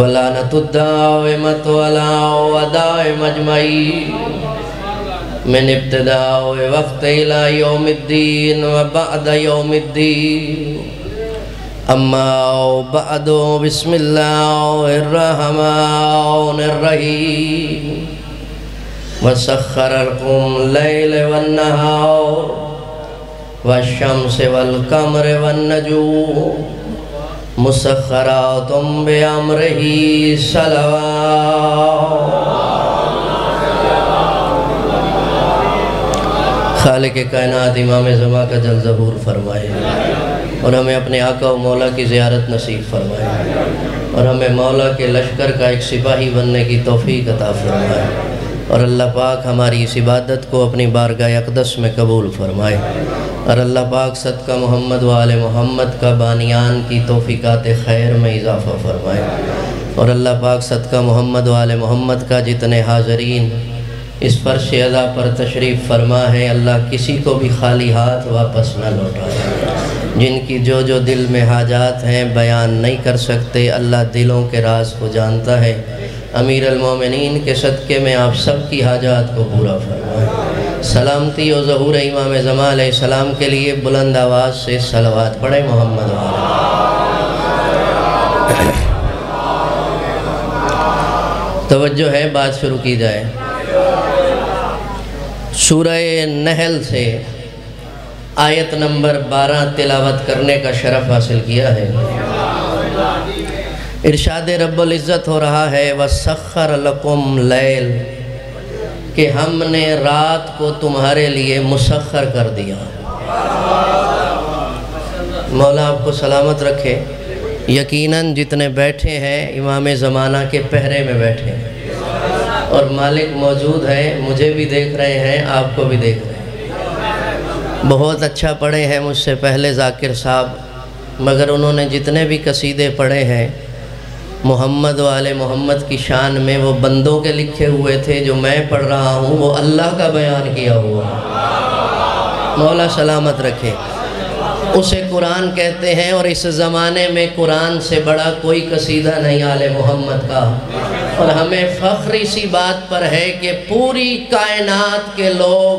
ولعنت الدائمۃ علی اعداء مجمعین من ابتداء وقت الى یوم الدین و بعد یوم الدین اما بعد بسم اللہ الرحمن الرحیم وسخر لكم اللیل والنہار والشمس والقمر والنجوم مسخرات بأمرہ صلوات۔ خالق کائنات امام زمان کا جل ظہور فرمائے اور ہمیں اپنے آقا و مولا کی زیارت نصیب فرمائے اور ہمیں مولا کے لشکر کا ایک سپاہی بننے کی توفیق عطا فرمائے اور اللہ پاک ہماری اس عبادت کو اپنی بارگاہ اقدس میں قبول فرمائے اور اللہ پاک صدقہ محمد و آل محمد کا بانیان کی توفیقات خیر میں اضافہ فرمائے اور اللہ پاک صدقہ محمد و آل محمد کا جتنے حاضرین اس فرش ادا پر تشریف فرما ہے اللہ کسی کو بھی خالی ہاتھ واپس نہ لوٹائے۔ جن کی جو دل میں حاجات ہیں بیان نہیں کر سکتے، اللہ دلوں کے راز کو جانتا ہے۔ امیر المومنین کے صدقے میں آپ سب کی حاجات کو پورا فرمائے۔ سلامتی و ظہور امام زمان علیہ السلام کے لیے بلند آواز سے صلوات پڑھیں محمد والے۔ توجہ ہے، بات شروع کی جائے۔ سورہ نحل سے آیت نمبر 12 تلاوت کرنے کا شرف حاصل کیا ہے۔ ارشاد رب العزت ہو رہا ہے وَسَخَّرَ لَكُمْ لَيْلَ، کہ ہم نے رات کو تمہارے لیے مسخر کر دیا۔ مولا آپ کو سلامت رکھے۔ یقیناً جتنے بیٹھے ہیں امام زمانہ کے پہرے میں بیٹھے ہیں اور مالک موجود ہیں، مجھے بھی دیکھ رہے ہیں، آپ کو بھی دیکھ رہے ہیں۔ بہت اچھا پڑھے ہیں مجھ سے پہلے ذاکر صاحب، مگر انہوں نے جتنے بھی قصیدے پڑھے ہیں محمد و آل محمد کی شان میں وہ بندوں کے لکھے ہوئے تھے، جو میں پڑھ رہا ہوں وہ اللہ کا بیان کیا ہوا ہے۔ مولا سلامت رکھے۔ اسے قرآن کہتے ہیں اور اس زمانے میں قرآن سے بڑا کوئی قصیدہ نہیں آل محمد کا، اور ہمیں فخر اسی بات پر ہے کہ پوری کائنات کے لوگ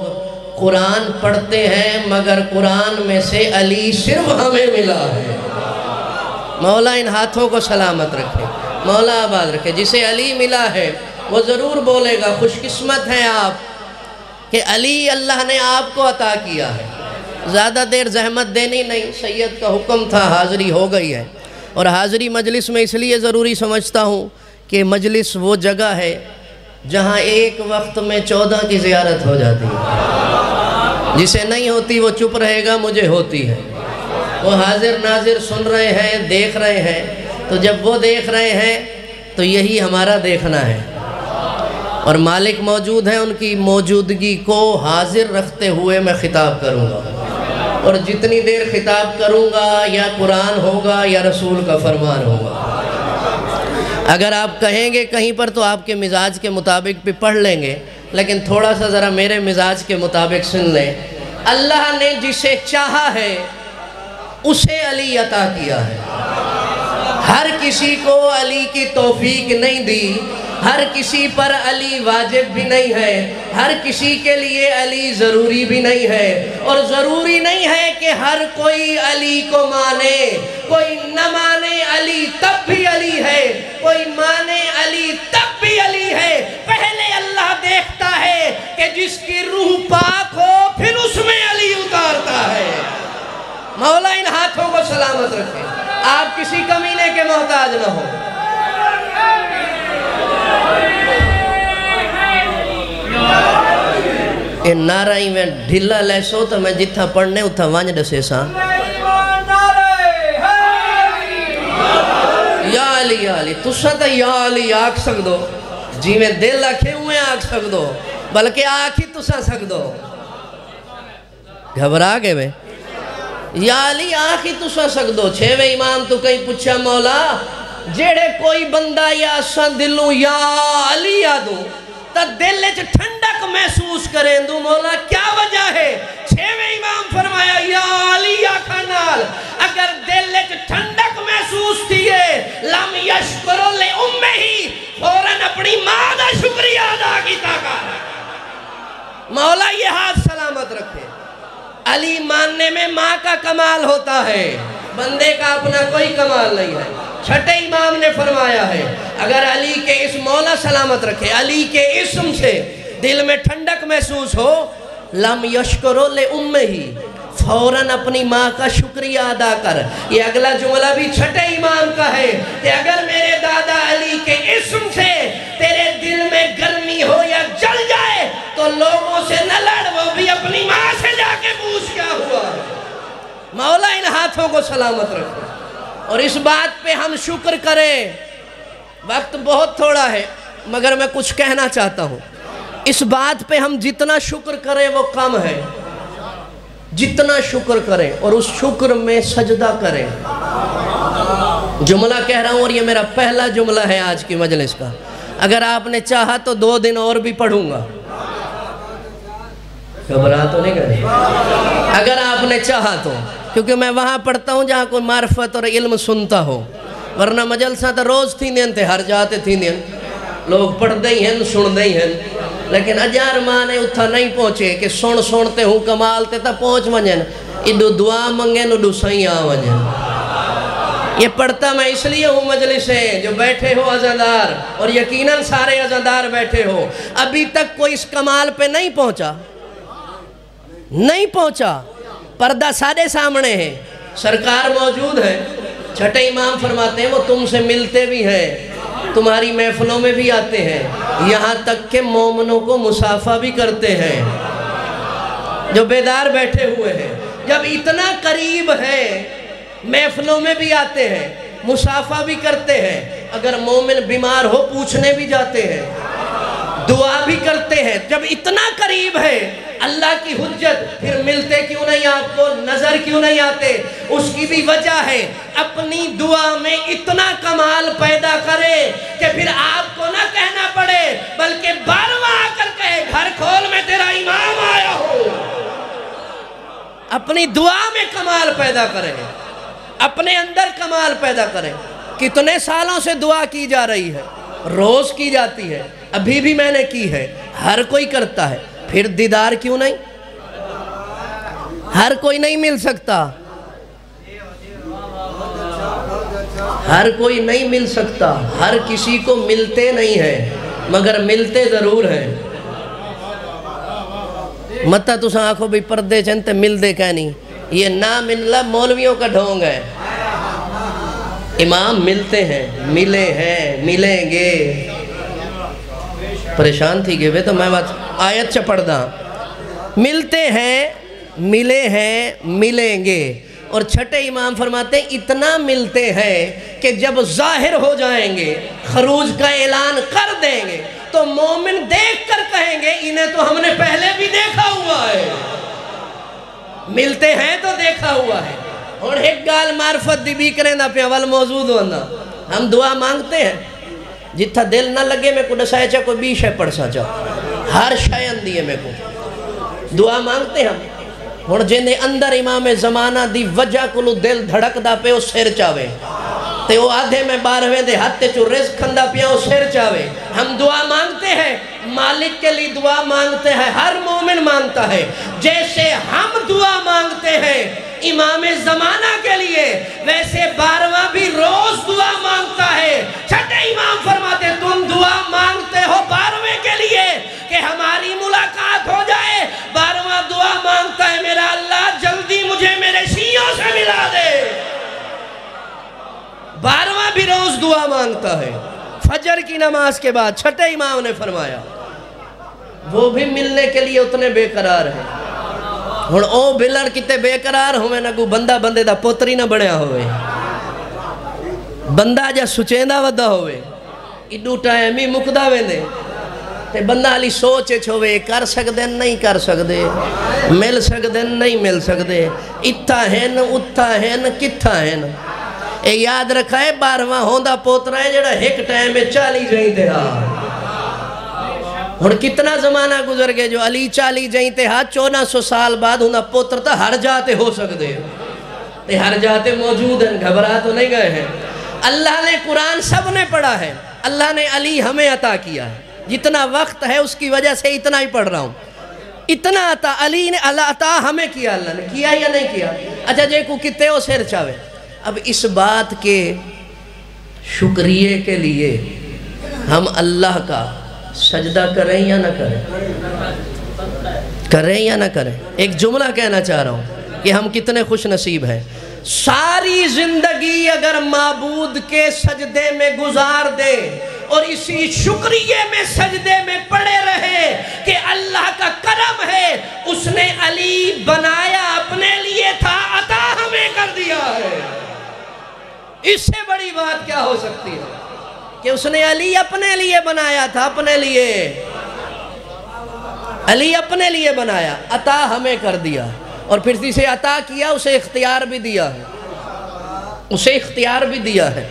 قرآن پڑھتے ہیں مگر قرآن میں سے علی صرف ہمیں ملا ہے۔ مولا ان ہاتھوں کو سلامت رکھے، مولا آباد رکھے۔ جسے علی ملا ہے وہ ضرور بولے گا خوش قسمت ہیں آپ کہ علی اللہ نے آپ کو عطا کیا ہے۔ زیادہ دیر زحمت دینی نہیں، سید کا حکم تھا، حاضری ہو گئی ہے، اور حاضری مجلس میں اس لیے ضروری سمجھتا ہوں کہ مجلس وہ جگہ ہے جہاں ایک وقت میں 14 کی زیارت ہو جاتی ہے۔ جسے نہیں ہوتی وہ چپ رہے گا، مجھے ہوتی ہے۔ وہ حاضر ناظر سن رہے ہیں، دیکھ رہے ہیں، تو جب وہ دیکھ رہے ہیں تو یہی ہمارا دیکھنا ہے، اور مالک موجود ہیں، ان کی موجودگی کو حاضر رکھتے ہوئے میں خطاب کروں گا، اور جتنی دیر خطاب کروں گا یا قرآن ہوگا یا رسول کا فرمان ہوگا۔ اگر آپ کہیں گے کہیں پر تو آپ کے مزاج کے مطابق بھی پڑھ لیں گے، لیکن تھوڑا سا ذرا میرے مزاج کے مطابق سن لیں۔ اللہ نے جسے چاہا ہے اسے علی عطا کیا ہے۔ ہر کسی کو علی کی توفیق نہیں دی، ہر کسی پر علی واجب بھی نہیں ہے، ہر کسی کے لیے علی ضروری بھی نہیں ہے، اور ضروری نہیں ہے کہ ہر کوئی علی کو مانے۔ کوئی نہ مانے علی تب بھی علی ہے، کوئی مانے علی تب بھی علی ہے۔ پہلے اللہ دیکھتا ہے کہ جس کی روح پاک ہو پھر اس میں علی اتارتا ہے۔ مولا ان ہاتھوں کو سلامت رکھے، آپ کسی کمینے کے محتاج نہ ہو۔ یہ نعرہی میں ڈھلا لیسو تو میں جتھا پڑھنے اتھا وانج ڈسے ساں یا علی یا علی، تسا تا یا علی آکھ سک دو، جی میں دل آکھے ہوئے آکھ سک دو، بلکہ آکھی تسا سک دو۔ گھبرا گئے میں یا علی آخی تسا سک دو۔ چھویں امام تو کہیں پوچھا مولا جیڑے کوئی بندہ یا اساں دلوں یا علی یادوں تا دل چ ٹھنڈک محسوس کریں دو، مولا کیا وجہ ہے؟ چھویں امام فرمایا یا علی آخا نال اگر دل چ ٹھنڈک محسوس تھیے لم یشکر لے شکریہ ادا کی طاقت. مولا یہ ہاتھ سلامت رکھے. علی ماننے میں ماں کا کمال ہوتا ہے، بندے کا اپنا کوئی کمال نہیں ہے. چھٹے امام نے فرمایا ہے اگر علی کے اسم، مولا سلامت رکھے، علی کے اسم سے دل میں ٹھنڈک محسوس ہو، لم یشکرو لے ہی، فوراً اپنی ماں کا شکریہ ادا کر. یہ اگلا جملہ بھی چھٹے امام کا ہے کہ اگر میرے دادا علی کے اسم سے تیرے دل میں گرمی ہو یا جل جائے تو لوگوں سے نہ لڑ، وہ بھی اپنی ماں سے جا کے پوچھ کیا ہوا. مولا ان ہاتھوں کو سلامت رکھے اور اس بات پہ ہم شکر کریں. وقت بہت تھوڑا ہے مگر میں کچھ کہنا چاہتا ہوں. اس بات پہ ہم جتنا شکر کریں وہ کم ہے. جتنا شکر کریں اور اس شکر میں سجدہ کریں. جملہ کہہ رہا ہوں اور یہ میرا پہلا جملہ ہے آج کی مجلس کا. اگر آپ نے چاہا تو 2 دن اور بھی پڑھوں گا. گھبرا تو نہیں کرے اگر آپ نے چاہا تو، کیونکہ میں وہاں پڑھتا ہوں جہاں کوئی معرفت اور علم سنتا ہو. ورنہ مجلسہ تو روز تھی دین تے ہر جاتے تھی دین، لوگ پڑھ دے ہیں سن دے ہیں، لیکن اجار ماں نے اتھا نہیں پہنچے کہ سنتے ہوں کمال تے تا پہنچ منجن ادو دعا منگن ادو سائیں آ منجن. یہ پڑھتا میں اس لیے ہوں مجلس ہے جو بیٹھے ہو عزادار، اور یقیناً سارے عزادار بیٹھے ہو، ابھی تک کوئی اس کمال پہ نہیں پہنچا. پردہ سارے سامنے ہے، سرکار موجود ہے. چھٹے امام فرماتے ہیں وہ تم سے ملتے بھی ہیں، تمہاری محفلوں میں بھی آتے ہیں، یہاں تک کہ مومنوں کو مصافحہ بھی کرتے ہیں جو بیدار بیٹھے ہوئے ہیں. جب اتنا قریب ہے محفلوں میں بھی آتے ہیں، مصافحہ بھی کرتے ہیں، اگر مومن بیمار ہو پوچھنے بھی جاتے ہیں، دعا بھی کرتے ہیں. جب اتنا قریب ہے اللہ کی حجت، پھر ملتے کیوں نہیں آپ کو، نظر کیوں نہیں آتے؟ اس کی بھی وجہ ہے اپنی دعا میں اتنا کمال پیدا کرے کہ پھر آپ کو نہ کہنا پڑے بلکہ بارواں آ کر کہے گھر کھول میں تیرا امام آیا ہو. اپنی دعا میں کمال پیدا کرے، اپنے اندر کمال پیدا کرے. کتنے سالوں سے دعا کی جا رہی ہے، روز کی جاتی ہے، ابھی بھی میں نے کی ہے، ہر کوئی کرتا ہے، پھر دیدار کیوں نہیں؟ ہر کوئی نہیں مل سکتا، ہر کوئی نہیں مل سکتا، ہر کسی کو ملتے نہیں ہیں مگر ملتے ضرور ہیں. متا تساں آنکھوں بھی پردے چنتے مل دے کہنی، یہ نہ ملنا مولویوں کا ڈھونگ ہے. امام ملتے ہیں، ملے ہیں، ملیں گے. پریشان تھی گئے تو میں آیت چا پڑھ دا، ملتے ہیں، ملے ہیں، ملیں گے. اور چھٹے امام فرماتے ہیں اتنا ملتے ہیں کہ جب ظاہر ہو جائیں گے، خروج کا اعلان کر دیں گے تو مومن دیکھ کر کہیں گے انہیں تو ہم نے پہلے بھی دیکھا ہوا ہے. ملتے ہیں تو دیکھا ہوا ہے. اور ایک گال معرفت دی بھی کریں دا پہ اول موجود ہونا. ہم دعا مانگتے ہیں جتھا دل نہ لگے میں کو ڈسائے چاہ کوئی بھی شے پڑھ سا چاہ، ہر شے اندیے میں کو دعا مانگتے ہم. اور جنہیں اندر امام زمانہ دی وجہ کلو دل دھڑک دا پہ وہ سر چاہوے تے وہ آدھے میں 12ویں دے ہاتھے چو رزق کھندا پیا وہ سر چاہوے. ہم دعا مانگتے ہیں، مالک کے لیے دعا مانگتے ہیں، ہر مومن مانگتا ہے. جیسے ہم دعا مانگتے ہیں امام زمانہ کے لیے، ویسے 12واں بھی روز دعا مانگتا ہے. چھٹے امام فرماتے تم دعا مانگتے ہو 12ویں کے لیے کہ ہماری ملاقات ہو جائے، 12واں دعا مانگتا ہے میرا اللہ جلدی مجھے میرے شیعوں سے ملا دے. 12واں بھی روز دعا مانگتا ہے. فجر کی نماز کے بعد چھٹے امام نے فرمایا وہ بھی ملنے کے لیے اتنے بے قرار ہیں. اور او بلڑ کتے بے قرار ہوئے نہ کو بندہ بندے دا پوتری نہ بڑھیا ہوئے، بندہ جا سچیندہ ودا ہوئے، ایڈو ٹائمی مکدہ ویندے تے بندہ علی سوچے چھوئے کر سکدے نہیں کر سکدے، مل سکدے نہیں مل سکدے، اتھا ہیں اتھا ہیں کتھا ہیں. اے یاد رکھا ہے 12واں ہوندہ پوترہ ہے جڑا ایک ٹائم میں 40 جائیں تے ہاں. اور کتنا زمانہ گزر گئے جو علی 40 جائیں تے ہاں 1400 سال بعد ہوندہ پوتر تا ہر جاتے ہو سکتے تے ہر جاتے موجود ہیں. گھبرا تو نہیں گئے ہیں. اللہ نے قرآن سب نے پڑھا ہے، اللہ نے علی ہمیں عطا کیا ہے. جتنا وقت ہے اس کی وجہ سے اتنا ہی پڑھ رہا ہوں. اتنا عطا علی نے عطا ہمیں کیا، اللہ نے کیا یا نہیں کیا؟ اچھا جے کو کتے ہو سیر چاہے. اب اس بات کے شکریہ کے لیے ہم اللہ کا سجدہ کریں یا نہ کریں؟ کریں یا نہ کریں؟ ایک جملہ کہنا چاہ رہا ہوں کہ ہم کتنے خوش نصیب ہیں. ساری زندگی اگر معبود کے سجدے میں گزار دے اور اسی شکریہ میں سجدے میں پڑے رہے کہ اللہ کا کرم ہے، اس نے علی بنایا اپنے لیے تھا، عطا ہمیں کر دیا ہے. اس سے بڑی بات کیا ہو سکتی ہے کہ اس نے علی اپنے لیے بنایا تھا، اپنے لیے علی اپنے لیے بنایا، عطا ہمیں کر دیا. اور پھر جسے عطا کیا اسے اختیار بھی دیا ہے، اسے اختیار بھی دیا ہے.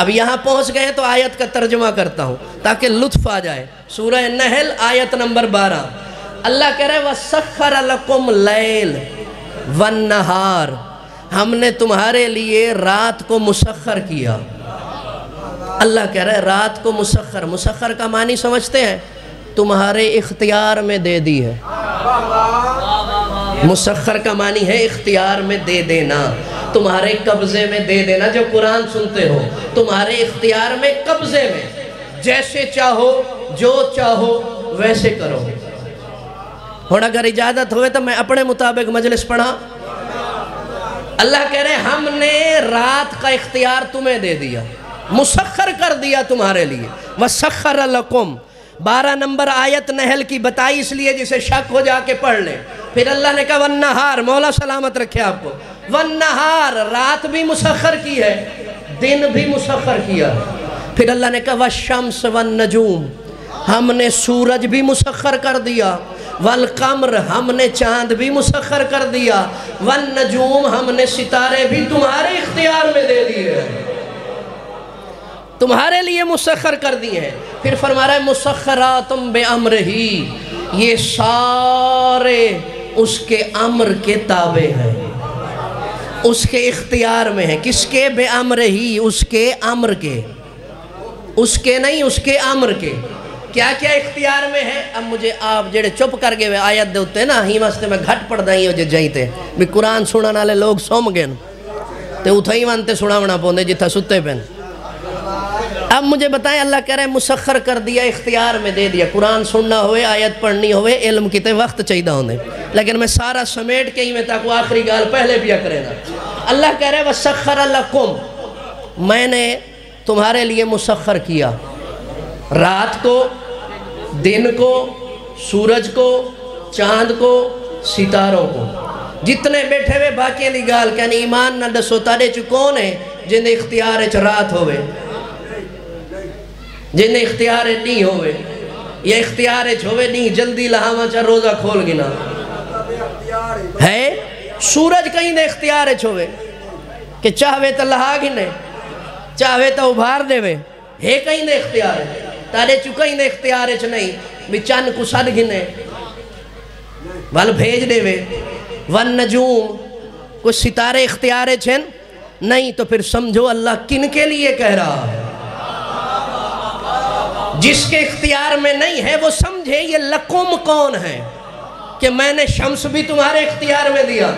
اب یہاں پہنچ گئے تو آیت کا ترجمہ کرتا ہوں تاکہ لطف آ جائے. سورہ نحل آیت نمبر 12 اللہ کہہ رہے وَسَخَّرَ لَكُمْ اللَّيْلَ وَالنَّهَارَ، ہم نے تمہارے لیے رات کو مسخر کیا. اللہ کہہ رہے رات کو مسخر، مسخر کا معنی سمجھتے ہیں؟ تمہارے اختیار میں دے دی ہے. مسخر کا معنی ہے اختیار میں دے دینا، تمہارے قبضے میں دے دینا. جو قرآن سنتے ہو تمہارے اختیار میں، قبضے میں، جیسے چاہو جو چاہو ویسے کرو. اور اگر اجازت ہوئے تو میں اپنے مطابق مجلس پڑھا. اللہ کہہ رہے ہم نے رات کا اختیار تمہیں دے دیا، مسخر کر دیا تمہارے لیے. وَسَخَّرَ لَكُمْ 12 نمبر آیت نحل کی بتائی اس لیے جسے شک ہو جا کے پڑھ لیں. پھر اللہ نے کہا وَالنَّهَارِ، مولا سلامت رکھے آپ کو. وَالنَّهَارِ، رات بھی مسخر کی ہے، دن بھی مسخر کیا. پھر اللہ نے کہا وَالشَّمْسِ وَالنَّجُومِ، ہم نے سورج بھی مسخر کر دیا. والقمر، ہم نے چاند بھی مسخر کر دیا. والنجوم، ہم نے ستارے بھی تمہارے اختیار میں دے دیے، تمہارے لیے مسخر کر دیے ہیں. پھر فرما رہا ہے مسخراتم بِأَمْرِهِ، یہ سارے اس کے امر کے تابع ہیں، اس کے اختیار میں ہیں. کس کے؟ بِأَمْرِهِ، اس کے امر کے، اس کے نہیں، اس کے امر کے. کیا کیا اختیار میں ہے؟ اب مجھے آپ جڑے چپ کر گئے آیت دے ہوتے نا ہی واسطے میں گھٹ پڑھ دائیں جو جائیتے بھی قرآن سننا والے لوگ سوم گئے تے اتھائی وانتے سناونا پوندے جتھا ستے پہن. اب مجھے بتائیں اللہ کہہ رہے مسخر کر دیا، اختیار میں دے دیا. قرآن سننا ہوئے، آیت پڑھنی ہوئے، علم کتے وقت چاہیدہ ہوندے، لیکن میں سارا سمیٹ کے ہی میں تاکو آخری گال پہلے پیا کرے نا. اللہ کہہ رہے وَسَخَّرَ لَكُمْ، میں نے تمہارے لیے مسخر کیا رات کو، دن کو، سورج کو، چاند کو، ستاروں کو. جتنے بیٹھے ہوئے باقی دی گال کہنی ایمان نہ دسو تاڑے چ کون ہے جن اختیار چ رات ہوئے، جن اختیار نہیں ہوئے، یا اختیار ہوئے نہیں جلدی لہاواں چا روزہ کھول گنا ہے. سورج کہیں دے اختیار ہوئے کہ چاہوے تا لہا گنے، چاہوے تا ابھار دے وے، ہے کہیں دے اختیار ہے. تارے چکہیں دے اختیار ہے نہیں بھی چند کو سد گھنے وال بھیج دے وے. والنجوم، کوئی ستارے اختیار ہے نہیں، تو پھر سمجھو اللہ کن کے لیے کہہ رہا ہے. جس کے اختیار میں نہیں ہے وہ سمجھے یہ لکم کون ہے کہ میں نے شمس بھی تمہارے اختیار میں دیا،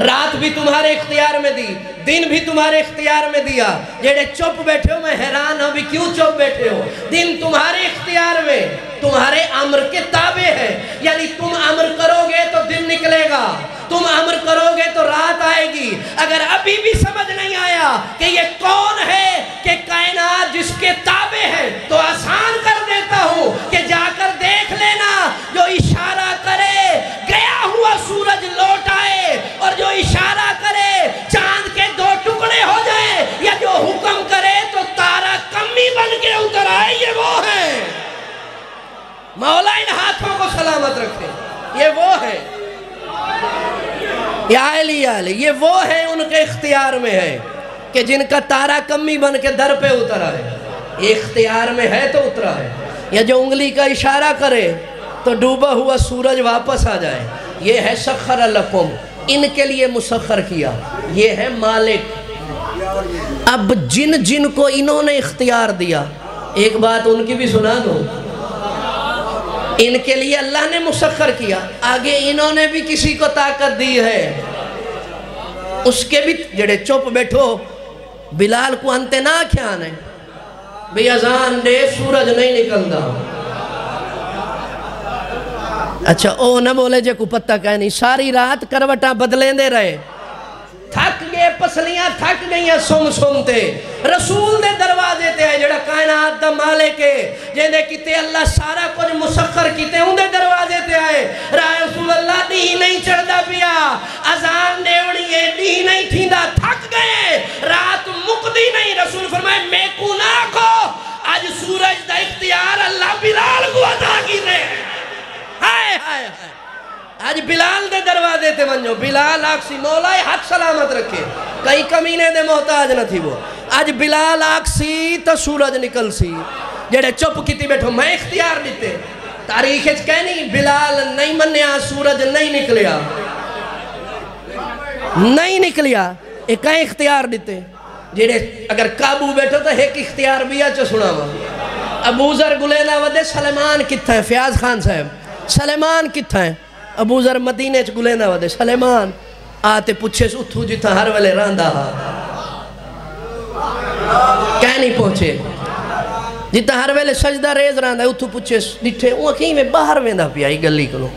رات بھی تمہارے اختیار میں دی، دن بھی تمہارے اختیار میں دیا. جڑے چپ بیٹھے ہو میں حیران ہوں بھی کیوں چپ بیٹھے ہو. دن تمہارے اختیار میں، تمہارے امر کے تابع ہے. یعنی تم امر کرو گے تو دن نکلے گا، تم امر کرو گے تو رات آئے گی. اگر ابھی بھی سمجھ نہیں آیا کہ یہ کون ہے کہ کائنات جس کے تابع ہے تو آسان کر دیتا ہوں کہ جا کر دیکھ لینا. جو اشارہ کرے گیا ہوا سورج لوٹ آئے، اور جو اشارہ کرے چاند کے 2 ٹکڑے ہو جائیں، یا جو حکم کرے تو تارا کمی بن کے اتر آئے. یہ وہ ہے. مولا ان ہاتھوں کو سلامت رکھے. یہ وہ ہے یا علی، یہ وہ ہے ان کے اختیار میں ہے کہ جن کا تارا کمی بن کے در پہ اتر آئے. یہ اختیار میں ہے تو اترا ہے. یا جو انگلی کا اشارہ کرے تو ڈوبا ہوا سورج واپس آ جائے. یہ ہے سخر لکم، ان کے لیے مسخر کیا. یہ ہے مالک. اب جن کو انہوں نے اختیار دیا، ایک بات ان کی بھی سنا دو. ان کے لیے اللہ نے مسخر کیا، آگے انہوں نے بھی کسی کو طاقت دی ہے، اس کے بھی جڑے چپ بیٹھو بلال کو انتے نہ کھیانے بھی اذان دے سورج نہیں نکلدا۔ اچھا او نہ بولے جے کو پتہ کہیں نہیں، ساری رات کروٹاں بدلیں دے رہے، تھک گئے، پسلیاں تھک گئیں سم سمتے، رسول دے دروازے تے آئے جڑا کائنات دا مالک ہے، جیندے کیتے اللہ سارا کچھ مسخر کیتے ان دے دروازے تے آئے، رائے رسول اللہ دی نہیں چڑھدا پیا، اذان دیونی ہے دی نہیں تھیندا، تھک گئے، رات مقدی نہیں، رسول فرمائے میں کو نہ کھو، آج سورج دا اختیار اللہ بلال کو عطا کی دے، ہائے ہائے ہائے، آج بلال دے دروازے تے منجو، بلال آکسی مولا حق سلامت رکھے، کئی کمینے دے محتاج نہ تھی وہ، آج بلال آکسی تو سورج نکل سی، جڑے چپ کیتی بیٹھو میں اختیار دیتے، تاریخ اچھ کہنی بلال نہیں منیا سورج نہیں نکلیا، نہیں نکلیا، ایک کہیں اختیار دیتے، جڑے اگر قابو بیٹھو تو ایک اختیار بھی آچو سنا ہوا، ابو ذر گلینا ودے سلیمان کتھا ہے، فیاض خان صاحب سلیمان کتھا ہے، ابو ذر مدینے چ گلینا ودے سلیمان آتے پوچھے سو اتھو جتا ہر والے راندہ کہیں نہیں پہنچے جتا ہر والے سجدہ ریز راندہ اتھو پوچھے ڈٹھے وہ کہیں میں باہر ویندہ پیا ہی گلی کنو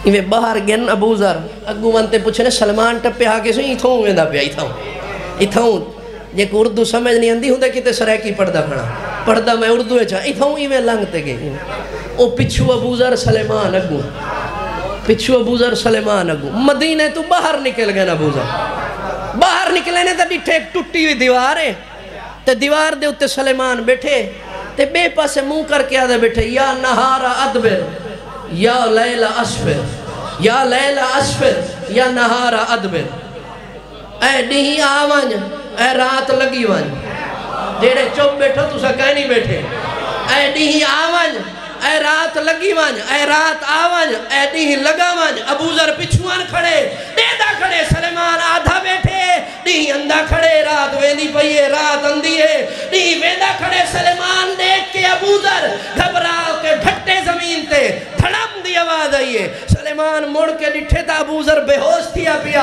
میں باہر گن ابو ذر اگو منتے پوچھے نے سلمان ٹپے آکے سو اتھوں ویندہ پیا اتھوں یہ کو اردو سمجھ نہیں اندھی ہوں دے کتے سریکی پڑھدا کھڑا پڑھدا میں اردو ہے چاہ اتھوں ہی میں لنگتے گئے او پچھو ابو ذر سلیمان اگو پچھو ابو ذر سلیمان اگو مدینے تو باہر نکل گئے نا ابو ذر باہر نکلے نے تا ڈٹھے ایک ٹوٹی ہوئی دیوار ہے تے دیوار دے اتے سلیمان بیٹھے تے بے پاسے منہ کر کے آدھے بیٹھے یا نہارا ادبر یا لیلہ اسفر یا لیلہ اسفر یا نہارا ادبر اے ڈیہی آوانج اے رات لگی وانج جیڑے چوب بیٹھو تو سا کہیں نہیں بیٹھے اے ڈیہی آوانج اے رات لگی وانج اے رات آوانج اے ڈیہی لگا وانج ابو ذر پچھوان کھڑے دیدہ کھڑے سلیمان آدھا بیٹھے ڈیہی اندھا کھڑے رات ویندی پئیے رات اندھی ہے ڈیہی ویندہ کھڑے سلیمان دیکھ کے ابو ذر گھبراؤ کے ڈھٹے زمین تے دھڑم دی آواز آئیے سلیمان مڑ کے ڈٹھے تا ابو ذر بے ہوش تھیا پیا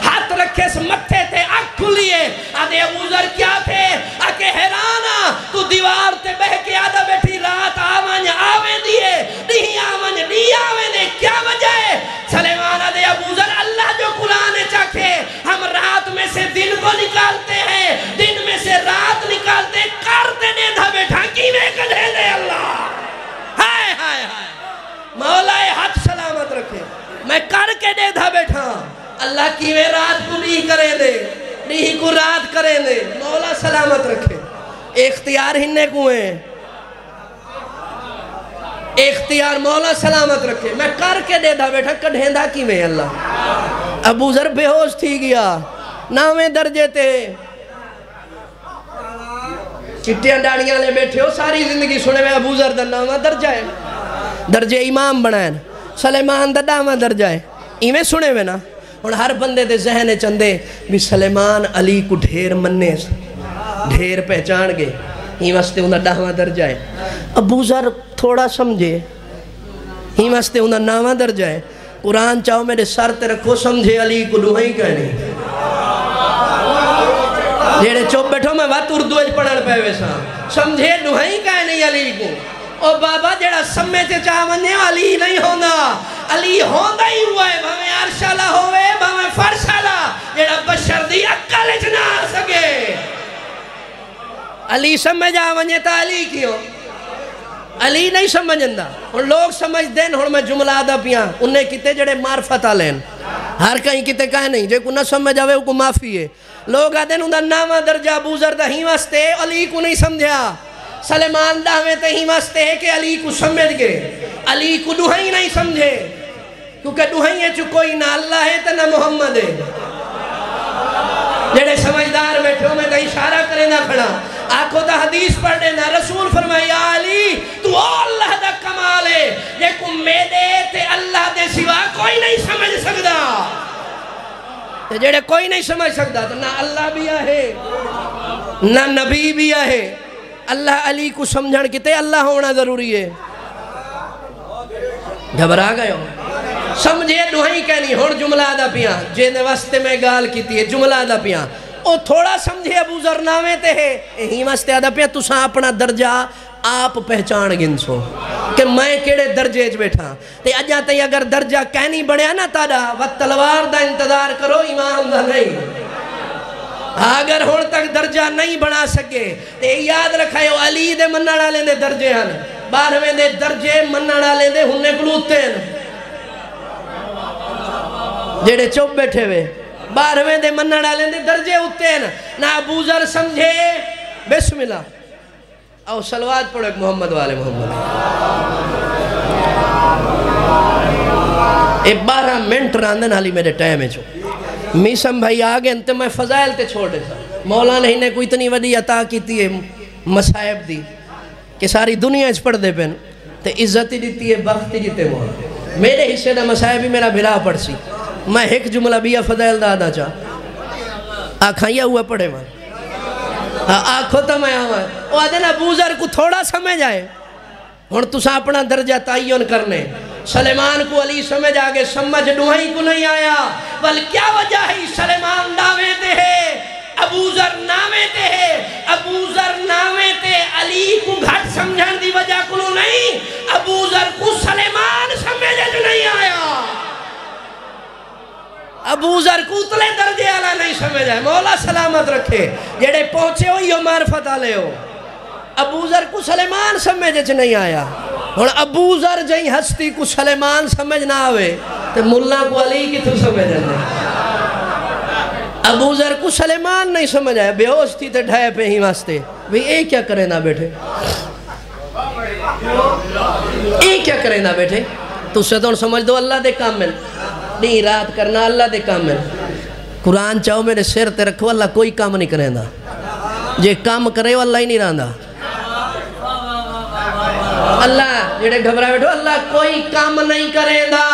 ہاتھ رکھے سے متھے تے آنکھ کھلیے آدھے ابو ذر کیا تھے آکے حیرانا تو دیوار تے بہ کے آدھا بیٹھی رات آوانج آویں دیئے نہیں آوانج نہیں آویں دے کیا وجہ ہے سلیمان آدھے ابو ذر اللہ جو قرآن چاکھے ہم رات میں سے دن کو نکالتے ہیں دن میں سے رات نکالتے کرتے دے دھا بیٹھا کی میں کدھے دے اللہ ہائے ہائے ہائے مولا حق سلامت رکھے میں کر کے دے دھا بیٹھا اللہ کی میں رات کو نہیں کریں دے نہیں کو رات کریں دے مولا سلامت رکھے اختیار ہننے کو ہیں اختیار مولا سلامت رکھے میں کر کے دے دھا بیٹھا کڑھیں دا کی میں اللہ ابو ذر بے ہوش تھی گیا نامے درجے تے چٹیاں ڈاڑیاں لے بیٹھے ہو ساری زندگی سنے میں ابو ذر دا نامہ درجہ ہے درجے امام بنائیں سلیمان دا نامہ درجہ ہے ایمیں سنے میں نا اور ہر بندے دے ذہن چندے بھی سلیمان علی کو ڈھیر مننے ڈھیر پہچان گے ہی واسطے انہا نامہ درجہ ہے ابو ذر تھوڑا سمجھے ہی واسطے انہا نامہ درجہ ہے قرآن چاہو میرے سر تے رکھو سمجھے علی کو لوہی کہنے جیڑے چوب بیٹھو میں بات اردو اج پڑھن پہ ویسا سمجھے لوہی کہنے علی کو او بابا جیڑا سمے تے چاہمنے علی نہیں ہونا علی ہوندہ ہی ہوا ہے بھامیں عرشالہ ہوئے بھامیں فرشالہ جیڑا بشر دی اکل اچنا سکے علی سمجھ آوانجے تا علی کیوں علی نہیں سمجھندہ اور لوگ سمجھ دین اور میں جملہ آدھا پیاں انہیں کتے جڑے معرفت آلین ہر کہیں کتے کہیں نہیں جے کو نہ سمجھ آوے کو معافی ہے لوگ آدھین انہا نامہ درجہ ابو ذر دا ہی واسطے علی کو نہیں سمجھا سلیمان داویں تے ہی واسطے ہے کہ علی کو سمجھ گئے علی کو دوہائی نہیں سمجھے کیونکہ دوہائی ہے جو کوئی نہ اللہ ہے تو نہ محمد ہے جڑے سمجھدار بیٹھے ہو میں کہیں اشارہ کرے نہ کھڑا آنکھوں تا حدیث پڑھ دینا رسول فرمائے یا علی تو اللہ دا کمال ہے یہ کو میدے تے اللہ دے سوا کوئی نہیں سمجھ سکتا جڑے کوئی نہیں سمجھ سکتا تو نہ اللہ بھی ہے نہ نبی بھی ہے اللہ علی کو سمجھن کتے اللہ ہونا ضروری ہے گھبرا گئے ہو سمجھے دوہائی کہنی ہون جملہ دا پیاں جینے واسطے میں گال کیتی ہے جملہ دا پیاں او تھوڑا سمجھے ابو ذر نامے تے ہے ہی واسطے دا پیاں تساں اپنا درجہ آپ پہچان گنسو کہ میں کیڑے درجے چ بیٹھا تے اجا تے اگر درجہ کہنی بڑھیا نا تاڑا وقت تلوار دا انتظار کرو امام دا نہیں اگر ہون تک درجہ نہیں بنا سکے تے یاد رکھائے علی دے مننا لیں دے درجے ہن 12ویں دے درجے مننا لیں دے ہننے کلوتے ہیں جیڑے چوب بیٹھے ہوئے 12ویں دے مننا لیں دے درجے ہوتے ہیں نا ابو ذر سمجھے بسم اللہ او صلوات پڑھو ایک محمد والے محمد ایک 12 منٹ راندن حالی میرے ٹائم ہے چھو میسم بھائی آگے انتے میں فضائل تے چھوڑے سا مولا نے انہیں کوئی اتنی وڈی عطا کیتی ہے مسائب دی کہ ساری دنیا اس پڑھ دے پہن تے عزتی دیتی ہے بختی جیتے مولا میرے حصے دا مسائب ہی میرا بھرا پڑھ سی میں ایک جملہ بیا فضائل دادا چاہ آنکھاں یہ ہوا پڑھے ماں آنکھوں تا میں آواں وہ آدھے نا ابو ذر کو تھوڑا سمجھ آئے ہون تسا اپنا درجہ تعین کرنے سلیمان کو علی سمجھ آگے سمجھ دوہائی کو نہیں آیا بل کیا وجہ ہے سلیمان نامے تے ہے ابو ذر نامے تے ہے ابو ذر نامے تے علی کو گھٹ سمجھن دی وجہ کو نہیں ابو ذر کو سلیمان سمجھ نہیں آیا ابو ذر کو اتلے درجے آلہ نہیں سمجھ آئے مولا سلامت رکھے جیڑے پہنچے ہو یہ معرفت آلے ہو ابو ذر کو سلیمان سمجھ نہیں آیا اور ابو ذر جائیں ہستی کو سلیمان سمجھ نہ آوے تو ملہ کو علی کی تو سمجھ آئے ابو ذر کو سلیمان نہیں سمجھ آیا بے ہوش تھی تے ڈھائے پہ ہی واسطے بھی اے کیا کرے نہ بیٹھے اے کیا کرے نہ بیٹھے تو سے تو سمجھ دو اللہ دے کامل نہیں رات کرنا اللہ دے کامل قرآن چاہو میرے سر تے رکھو اللہ کوئی کام نہیں کریں دا جے کام کرے وہ اللہ ہی نہیں رہندا اللہ جڑے گھبرا بیٹھو اللہ کوئی کام نہیں کریں دا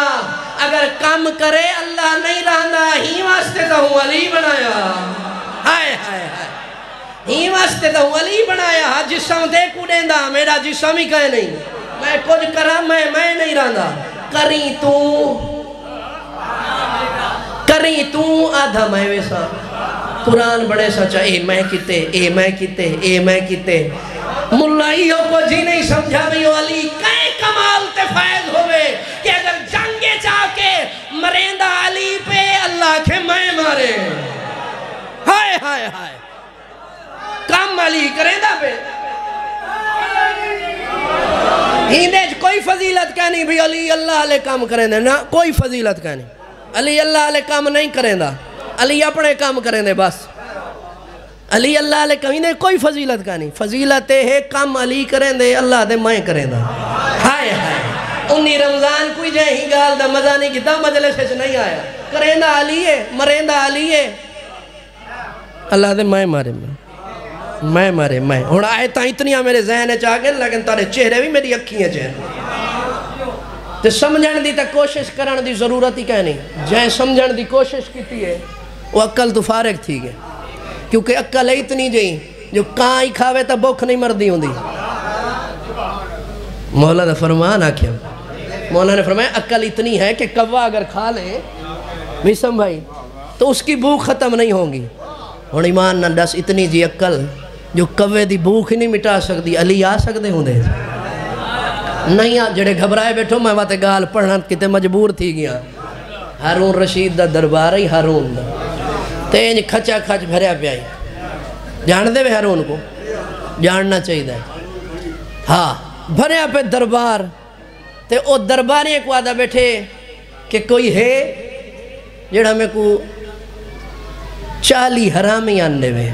اگر کام کرے اللہ نہیں رہندا ہی واسطے تو ہوں علی بنایا ہائے ہائے ہائے ہی واسطے تو ہوں علی بنایا جسم دے کو دیں دا میرا جسم ہی کہے نہیں میں کچھ کرا میں نہیں رہندا کری تو آدھا میں ویسا قرآن بڑے سچا اے میں کتے اے میں کتے اے میں کتے ملائیوں کو جی نہیں سمجھا بھی علی کئے کمال تے فائد ہوئے کہ اگر جنگے جا کے مریندہ علی پہ اللہ کے میں مارے ہائے ہائے ہائے کام علی کریندہ پہ ہیندیج کوئی فضیلت کہنی بھی علی اللہ علیہ کام کریندے نا کوئی فضیلت کہنی علی اللہ علیہ کام نہیں کریندہ علی اپنے کام کریندے بس علی اللہ علیہ کام ہیندے کوئی فضیلت کہنی فضیلت ہے کام علی کریندے اللہ دے میں کریندہ ہائے ہائے انہی رمضان کوئی جائے ہی گال دا مزہ نہیں کیتا مجلس سے نہیں آیا کریندہ علی ہے مریندہ علی ہے اللہ دے میں مارے میں مارے میں ہونا آیتاں اتنیاں میرے ذہن ہے چاہ گئے لیکن تارے چہرے بھی میری اکھیاں چہرے تے سمجھن دی تا کوشش کرن دی ضرورت ہی کہنی جائیں سمجھن دی کوشش کیتی ہے وہ عقل تو فارغ تھی گئے کیونکہ عقل ہے اتنی جائیں جو کہاں ہی کھاوے تا بوکھ نہیں مردی ہوں دی مولا دا فرمان آکھیا مولا نے فرمایا عقل اتنی ہے کہ کوا اگر کھا لے میسم بھائی تو اس کی بھوک ختم نہیں ہوں گی اور ایمان نہ دس اتنی جی عقل جو کوے دی بھوک ہی نہیں مٹا سکتی علی آ سکتے ہوں دے نہیں جڑے گھبرائے بیٹھو میں باتیں گال پڑھنا کتے مجبور تھی گیا ہارون رشید دا دربار ہی ہارون دا تینج کھچا کھچ بھریا پیائی جان دے بے ہارون کو جاننا چاہیے دا ہاں بھریا پہ دربار تے او درباری ایک وعدہ بیٹھے کہ کوئی ہے جڑا میں کو 40 حرامی آنے میں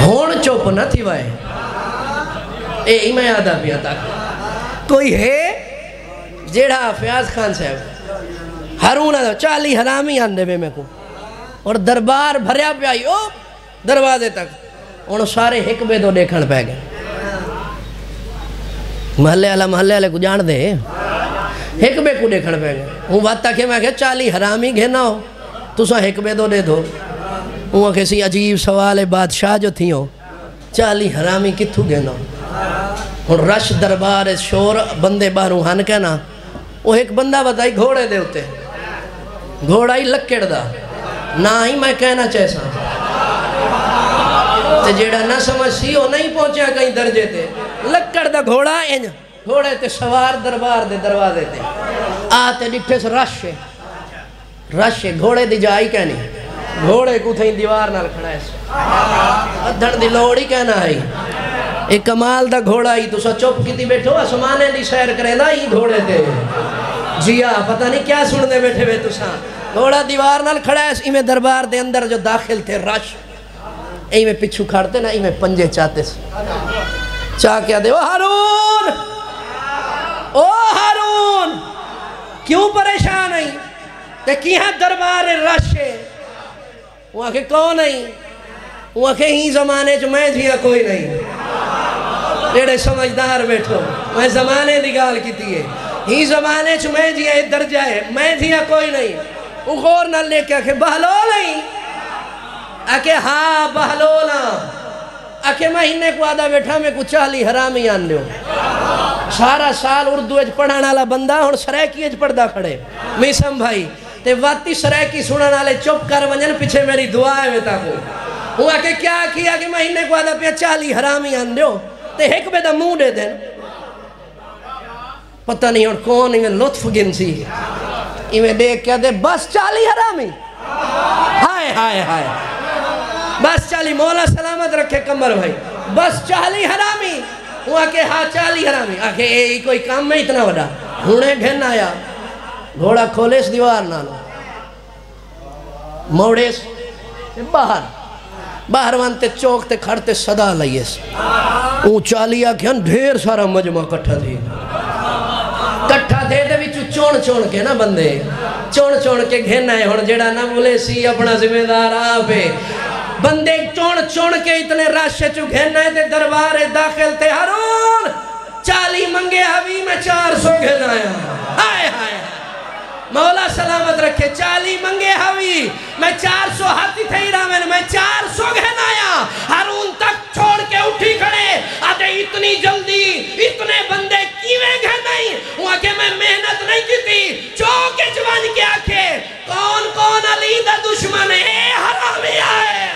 ہون چوپ نہ تھی وائے اے ہی میں یادہ پیا تھا کوئی ہے جیڑا فیاض خان صاحب ہارون 40 حرامی آنے میں کو اور دربار بھریا پہ آئی او دروازے تک انہوں سارے ایک بے دو دیکھن پہ گئے محلے والے کو جان دے ایک بے کو دیکھن پہ گئے ہوں بات تک میں کہ 40 حرامی گھینا ہو تو سا ایک بے دو دے دو وہ کسی عجیب سوال بادشاہ جو تھی ہو 40 حرامی کتھو گھینا ہو ہن رش دربار شور بندے باہروں ہن کہنا وہ ایک بندہ بتائی گھوڑے دے ہوتے گھوڑا ہی لکڑ دا نہ ہی میں کہنا چاہسا تے جیڑا نہ سمجھ سی وہ نہیں پہنچیا کہیں درجے تے لکڑ دا گھوڑا انج گھوڑے تے سوار دربار دے دروازے تے آتے ڈٹھے سے رش ہے گھوڑے دی جائی کہنی گھوڑے کو تھیں دیوار نال کھڑا ہے ادھڑ دی لوڑی کہنا ہے ایک کمال دا گھوڑا ہی تو سا چپ کی تھی بیٹھو اسمانے دی سیر کرے دا ہی گھوڑے تے جیا پتہ نہیں کیا سننے بیٹھے بے تو سا گھوڑا دیوار نال کھڑا ہے ایمیں دربار دے اندر جو داخل تھے رش ایمیں پچھو کھڑتے نا ایمیں پنجے چاہتے سے چاہ کیا دے او ہارون کیوں پریشان ہیں تے کیہاں دربار رش ہے وہاں کے کون نہیں وہاں کے ہی زمانے جو میں جیا کوئی نہیں جیڑے سمجھدار بیٹھو میں زمانے دی گال کی تھی ہی زمانے جو میں جیا ادھر جائے میں جیا کوئی نہیں وہ غور نہ لے کے آکے بہلول نہیں آکے ہاں بہلولا آکے مہینے کو آدھا بیٹھا میں کو 40 حرامی آن لیو سارا سال اردو اج پڑھانا لا بندہ اور سریکی اج پڑھدا کھڑے میسم بھائی تے واتی سریکی سنانا لے چپ کر ونجن پیچھے میری دعا ہے ویتا کو وہ آکے کیا کیا کہ مہینے کو آدھا پیا 40 حرامی آن لیو تے ایک بے دا منہ دے دیں پتہ نہیں اور کون ایمیں لطف گن سی ایمیں دیکھ کیا دے بس 40 حرامی ہائے ہائے ہائے بس 40 مولا سلامت رکھے کمر بھائی بس 40 حرامی وہ آکے ہاں 40 حرامی آکے اے کوئی کام میں اتنا وڈا ہنے گھن آیا گھوڑا کھولے اس دیوار نالو موڑے باہر وانتے چوک تے کھڑتے صدا لئیے اون 40 آکھیں ڈھیر سارا مجمع کٹھا تھی کٹھا تھے دے بھی چون کے نا بندے چون کے گھن آئے ہون جیڑا نہ بولے سی اپنا ذمہ دار آپے بندے چون کے اتنے راشے چو گھن آئے دے دربار داخل تھے ہارون 40 منگے ہوی میں 400 گھن آیا ہائے ہائے مولا سلامت رکھے 40 منگے ہوی میں 400 ہاتھی تھے ایرامن میں 400 گھن آیا ہارون تک چھوڑ کے اٹھی کھڑے آدھے اتنی جلدی اتنے بندے کیویں گھن آئی وہاں کہ میں محنت نہیں کی تھی چوکے جوان کے آکھے کون علی دا دشمن ہے حرامی آئے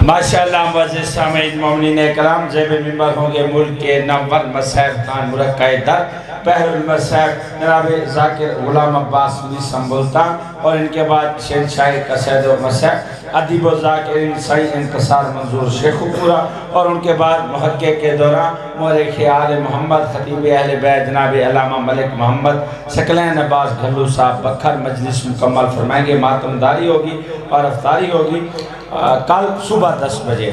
ماشاءاللہ معزز سامعین مومنین اکرام زیب ممبر ہوں گے ملک کے نور مسیب خان مرکہ در پہر المسیب جناب ذاکر غلام عباس میسم ملتان اور ان کے بعد شہنشاہ قصید و مسیب ادیب و ذاکرین سعی انتصار منظور شیخ پورا اور ان کے بعد محقق کے دوران مورخ آل محمد خطیب اہل بیت جناب علامہ ملک محمد سکلین عباس گھلو صاحب بکھر مجلس مکمل فرمائیں گے ماتم داری ہوگی اور افطاری ہوگی کل صبح 10 بجے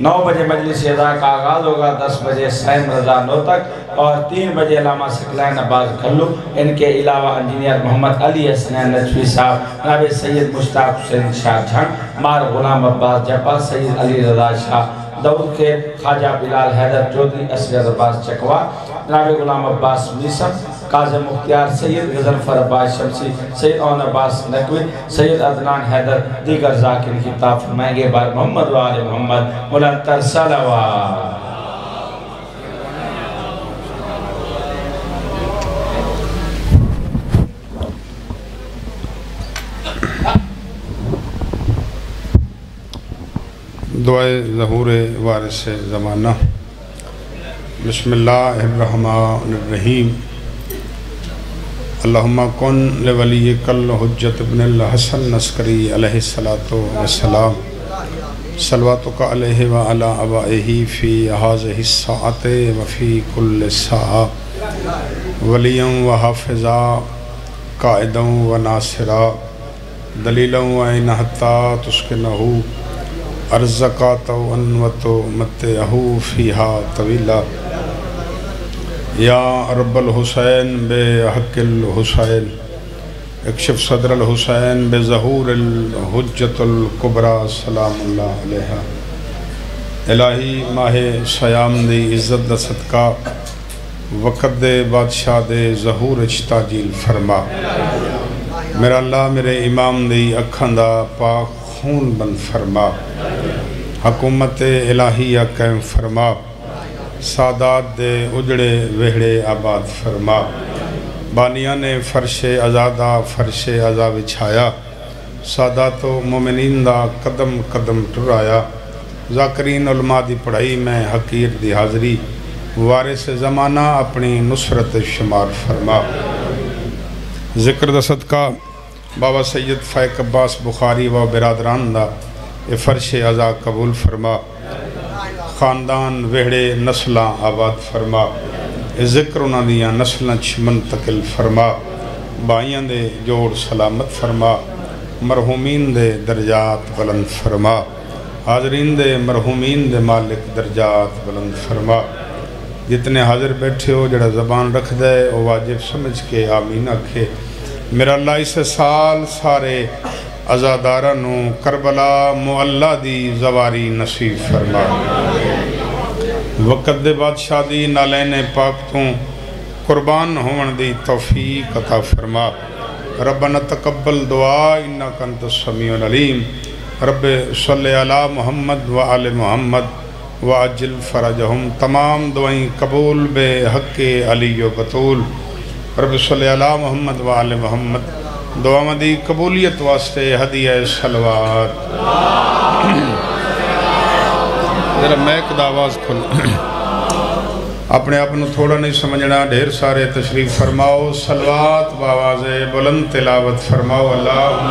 9 بجے مجلس ادا کا آغاز ہوگا 10 بجے سیم رضا نو تک اور 3 بجے علامہ سکلین عباس گھلو ان کے علاوہ انجینئر محمد علی حسنین نجوی صاحب جناب سید مشتاق حسین شاہ جھنگ مار غلام عباس جپا سید علی رضا شاہ دعوت کے خواجہ بلال حیدر چودھری اسیر عباس چکوا جناب غلام عباس میسم قاظم مختیار سید غزنفر عباس شمسی سید اون عباس نقوی سید عدنان حیدر دیگر ذاکر خطاب فرمائیں گے بار محمد و آل محمد ملنتر صلوات دعائے ظہور وارث زمانہ بسم اللہ الرحمن الرحیم اللہم کن لولیک الحجت ابن الحسن نسکری علیہ السلام صلواتک علیہ وعلا آبائہ فی هذه الساعة وفی کل ساعة ولیا و حافظا قائدا و ناصرا دلیلا و اینہتا تسکنہو ارزقات و انوت و متعہو فیہا طویلہ یا رب الحسین بے حق الحسین اکشف صدر الحسین بے ظہور الحجت القبرى سلام اللہ علیہ الہی ماہ سیام دی عزت دا صدقہ وقت دے بادشاہ دے ظہور اچتاجیل فرما میرا اللہ میرے امام دی اکھاں دا پاک خون بند فرما، حکومت الہیہ قائم فرما، سادات دے اجڑے وہڑے آباد فرما، بانیان فرش آزادہ فرش عذاب چھایا، سادات و مومنین دا قدم قدم ٹرایا، ذاکرین علماء دی پڑھائی میں حقیر دی حاضری، وارث زمانہ اپنی نصرت شمار فرما۔ ذکر دا صدقہ بابا سید فائق عباس بخاری و برادران دا اے فرش عزا قبول فرما، خاندان وہڑے نسلاں آباد فرما، اے ذکر انہاں دیاں نسلاں منتقل فرما، بائیاں دے جوڑ سلامت فرما، مرحومین دے درجات بلند فرما، حاضرین دے مرحومین دے مالک درجات بلند فرما۔ جتنے حاضر بیٹھے ہو جڑا زبان رکھ دے وہ واجب سمجھ کے آمین آکھے۔ میرا اللہ اس سال سارے عزادارانو کربلا معلّہ دی زواری نصیب فرما، وقت دے بادشاہ دی نالین پاک تو قربان ہون دی توفیق عطا فرما۔ ربنا تقبل دعا انکا انت السمیع العلیم، رب صلی علی محمد و آل محمد وعجل فرجہم، تمام دعائیں قبول بے حق علی و بطول، رب صلی علی محمد و آل محمد۔ دعا مدی قبولیت واسطے ہدیہ صلوات، ذرا میک دا آواز کھل، اپنے اپنوں تھوڑا نہیں سمجھنا، ڈھیر سارے تشریف فرماؤ، صلوات باواز بلند تلاوت فرماؤ۔ اللہم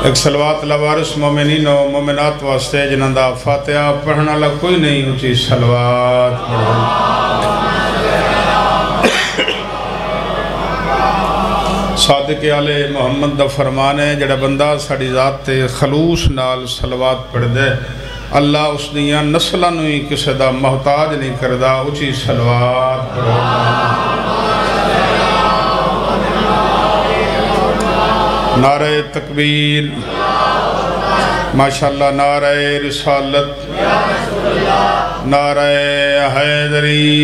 ایک صلوات لوارس مومنین و مومنات واسطے جنہاں دا فاتحہ پڑھنا لگ کوئی نہیں، اونچی صلوات صادق آل محمد دا فرمان ہے، جڑا بندہ ساڑی ذات تے خلوص نال صلوات پڑھ دے اللہ اس دیاں نسلہ نوی کسے دا محتاج نہیں کردہ، اونچی صلوات پڑھو۔ نعرہ تکبیر، ماشاءاللہ، نعرہ رسالت، نعرہ حیدری،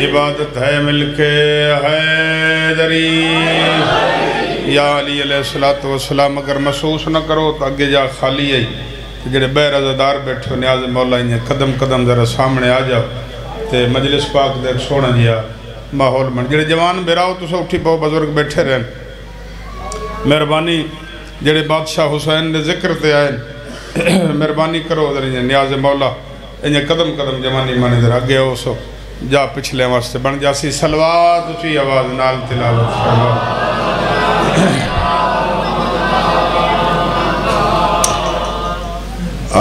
عبادت ہے مل کے حیدری، یا علی علیہ السلام۔ اگر محسوس نہ کرو تو اگے جا خالی ہے، جڑے بیر عزادار بیٹھے ہو نیاز مولا انہیں قدم قدم ذرا سامنے آ جاؤ، تے مجلس پاک دے سونا جیا ماحول من، جڑے جوان بیراؤ تو سو اٹھی پاؤ، بزرگ بیٹھے رہن، مہربانی جڑے بادشاہ حسین دے ذکر تے آئے مہربانی کرو ادھر انہیں نیاز مولا انہیں قدم قدم جوانی مانے در آگے ہو سو جا پچھلے واسطے بن جاسی صلوات اچھی آواز نال تلاوت فرما۔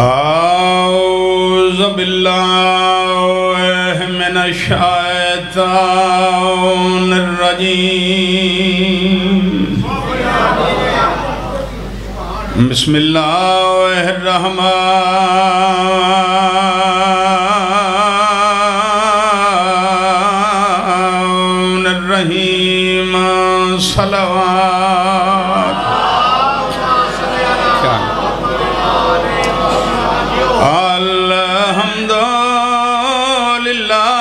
اعوذ باللہ من الشیطان الرجیم، بسم اللہ الرحمن الرحیم، صلوات۔ الحمد للہ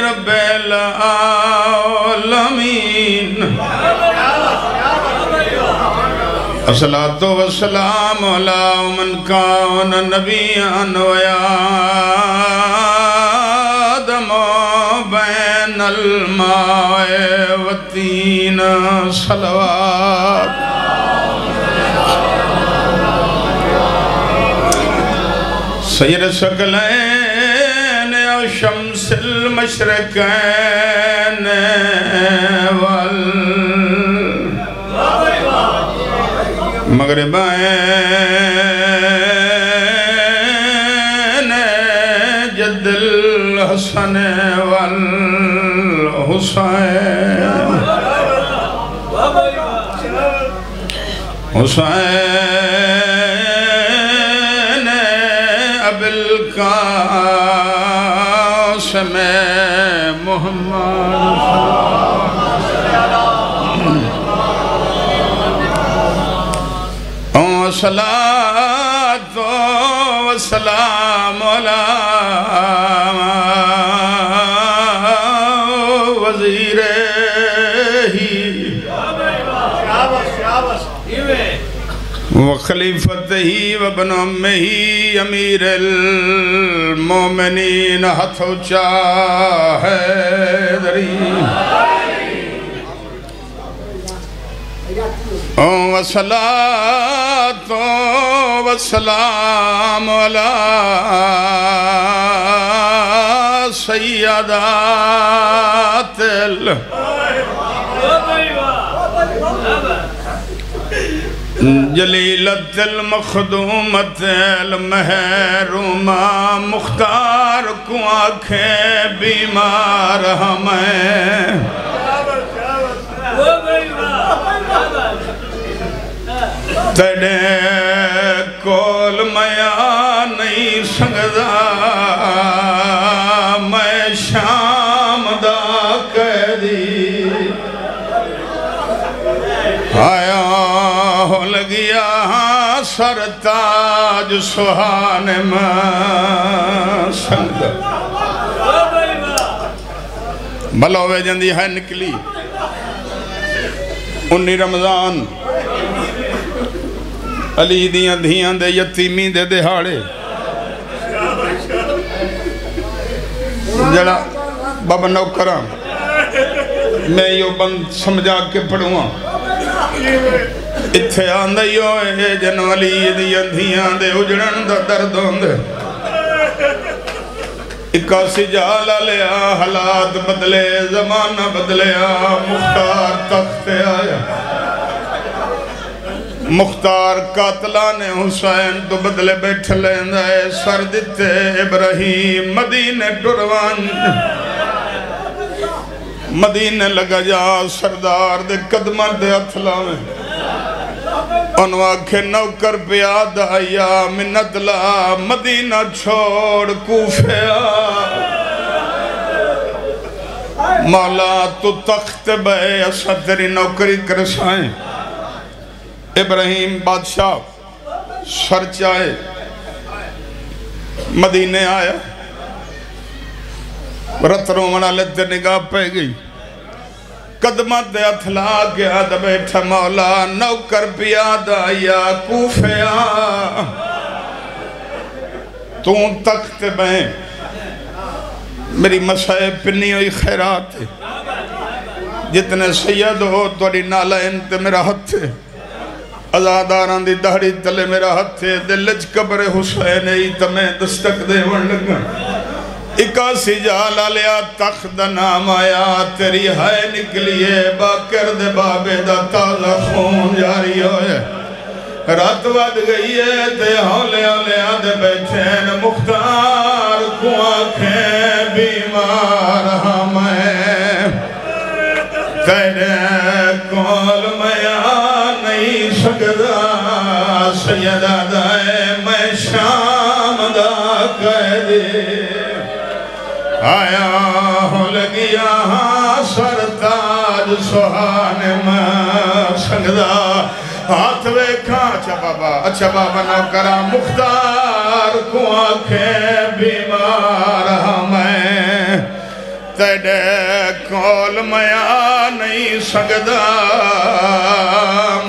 رب العالمین، الصلاۃ والسلام علی من کان نبیًا وآدم بین الماء والطین، صلوات۔ سید ثقلین و شمس المشرقین والمغربین، جد الحسن والحسین، حسین ابو القاسم محمد، صلاة والسلام وخلیفتہی وابن امہی امیر المومنین ہتھ اچا حیدری وصلاة والسلام علی سیدات جلیلت المخدومت المحرومہ مختار کو آنکھیں بیمار ہمیں تیڑے کول میاں نہیں سنگدا میں شام دا قیدی آیا ہو لگیا سر تاج سہان میں سنگدا بلوے جندی ہے نکلی 19 رمضان علی دیاں دھیاں دے یتیمی دے دہاڑے جڑا بابا نوکراں میں یو بند سمجھا کے پڑھوں اتھے آندھائیو اے جن علی دیاں دھیاں دے اجڑن دا درد ہوندے 81 جالا لیا حالات بدلے زمانہ بدلیا مختار تخت آیا مختار قاتلان حسین تو بدلے بیٹھ لیندہ ہے سر دیتے ابراہیم مدینے ٹروان مدینے لگا جا سردار دے قدمہ دے اتھلا میں انواع کے نوکر پیاد آیا منت لا مدینہ چھوڑ کوفے آ مولا تو تخت بے اسا تیری نوکری کرسائیں ابراہیم بادشاہ سر چاہے مدینے آیا رت رومنہ لیتے نگاہ پہ گئی قدمت دے اتھلا گیا دا بیٹھا مولا نوکر پیاد آیا کوفے آ تو تخت بے میری مسائب پنی ہوئی خیرات ہے جتنے سید ہو توڑی نالا انتے میرا ہتھ ہے ازاداران دی دہڑی تلے میرا ہتھ ہے دلج قبر حسین ای تمہیں دستک دے ون لگا 81 جالا لیا تخت نام آیا تیری ہائے نکلیے باکر دے بابے دا تازہ خون جاری ہوئے رات ود گئی ہے تے ہولے ہولے آدھے بیٹھین مختار کو آنکھیں بیمار ہمیں تیرے کول میاں نہیں سکدا سیدہ دائے میں شام دا قیدی آیا ہو لگیا سر تاج سہان میں سنگدا ہاتھ ویکھا اچھا بابا نوکرہ مختار کو آنکھیں بیمار ہمیں تیڑے کول میاں نہیں سکدا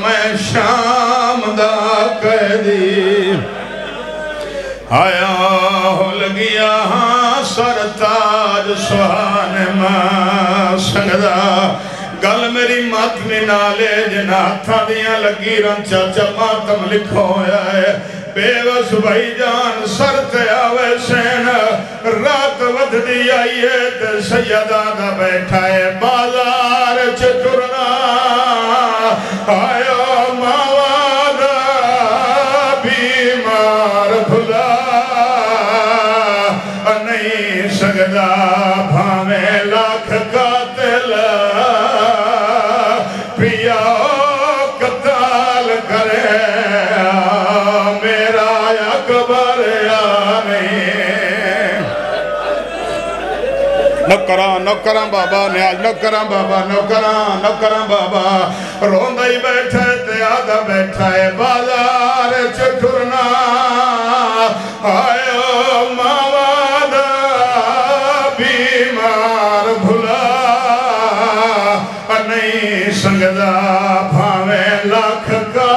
میں شام دا قیدی آیا ہو لگیا سر تاج سہان میں سنگدا گل میری ماتمی نالے جنا تھا دیاں لگی رن چاچا ماتم لکھو ہے بے وس بھائی جان سر تے آوے سین رات ود دی آئیے تے سیدہ دا بیٹھا ہے بازار چٹرنا آیا ماوادا بیمار بھلا نہیں سکدا بھامیں لاکھ قاتل پیا قتال کرے میرا اکبر یا نہیں نوکران بابا نیاز نوکران بابا روندائی بیٹھے تے آدھا بیٹھا ہے بازار چٹرنا آئے ماوادا بیمار بھلا نہیں سنگدا بھاویں لاکھ کا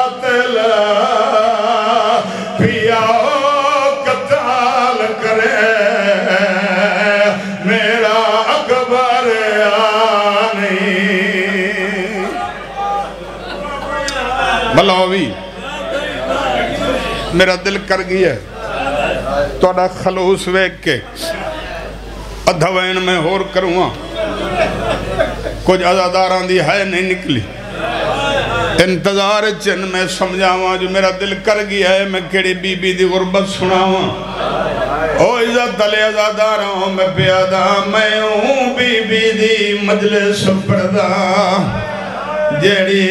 میرا دل کر گیا توڑا خلوص ویک کے ادھوین میں ہور کروں کچھ عزاداران دی ہے نہیں نکلی انتظار چن میں سمجھاواں جو میرا دل کر گیا ہے میں کیڑی بی بی دی غربت سناواں او عزت علی عزاداروں میں پیادا میں ہوں بی بی دی مجلس پردہ جیڑی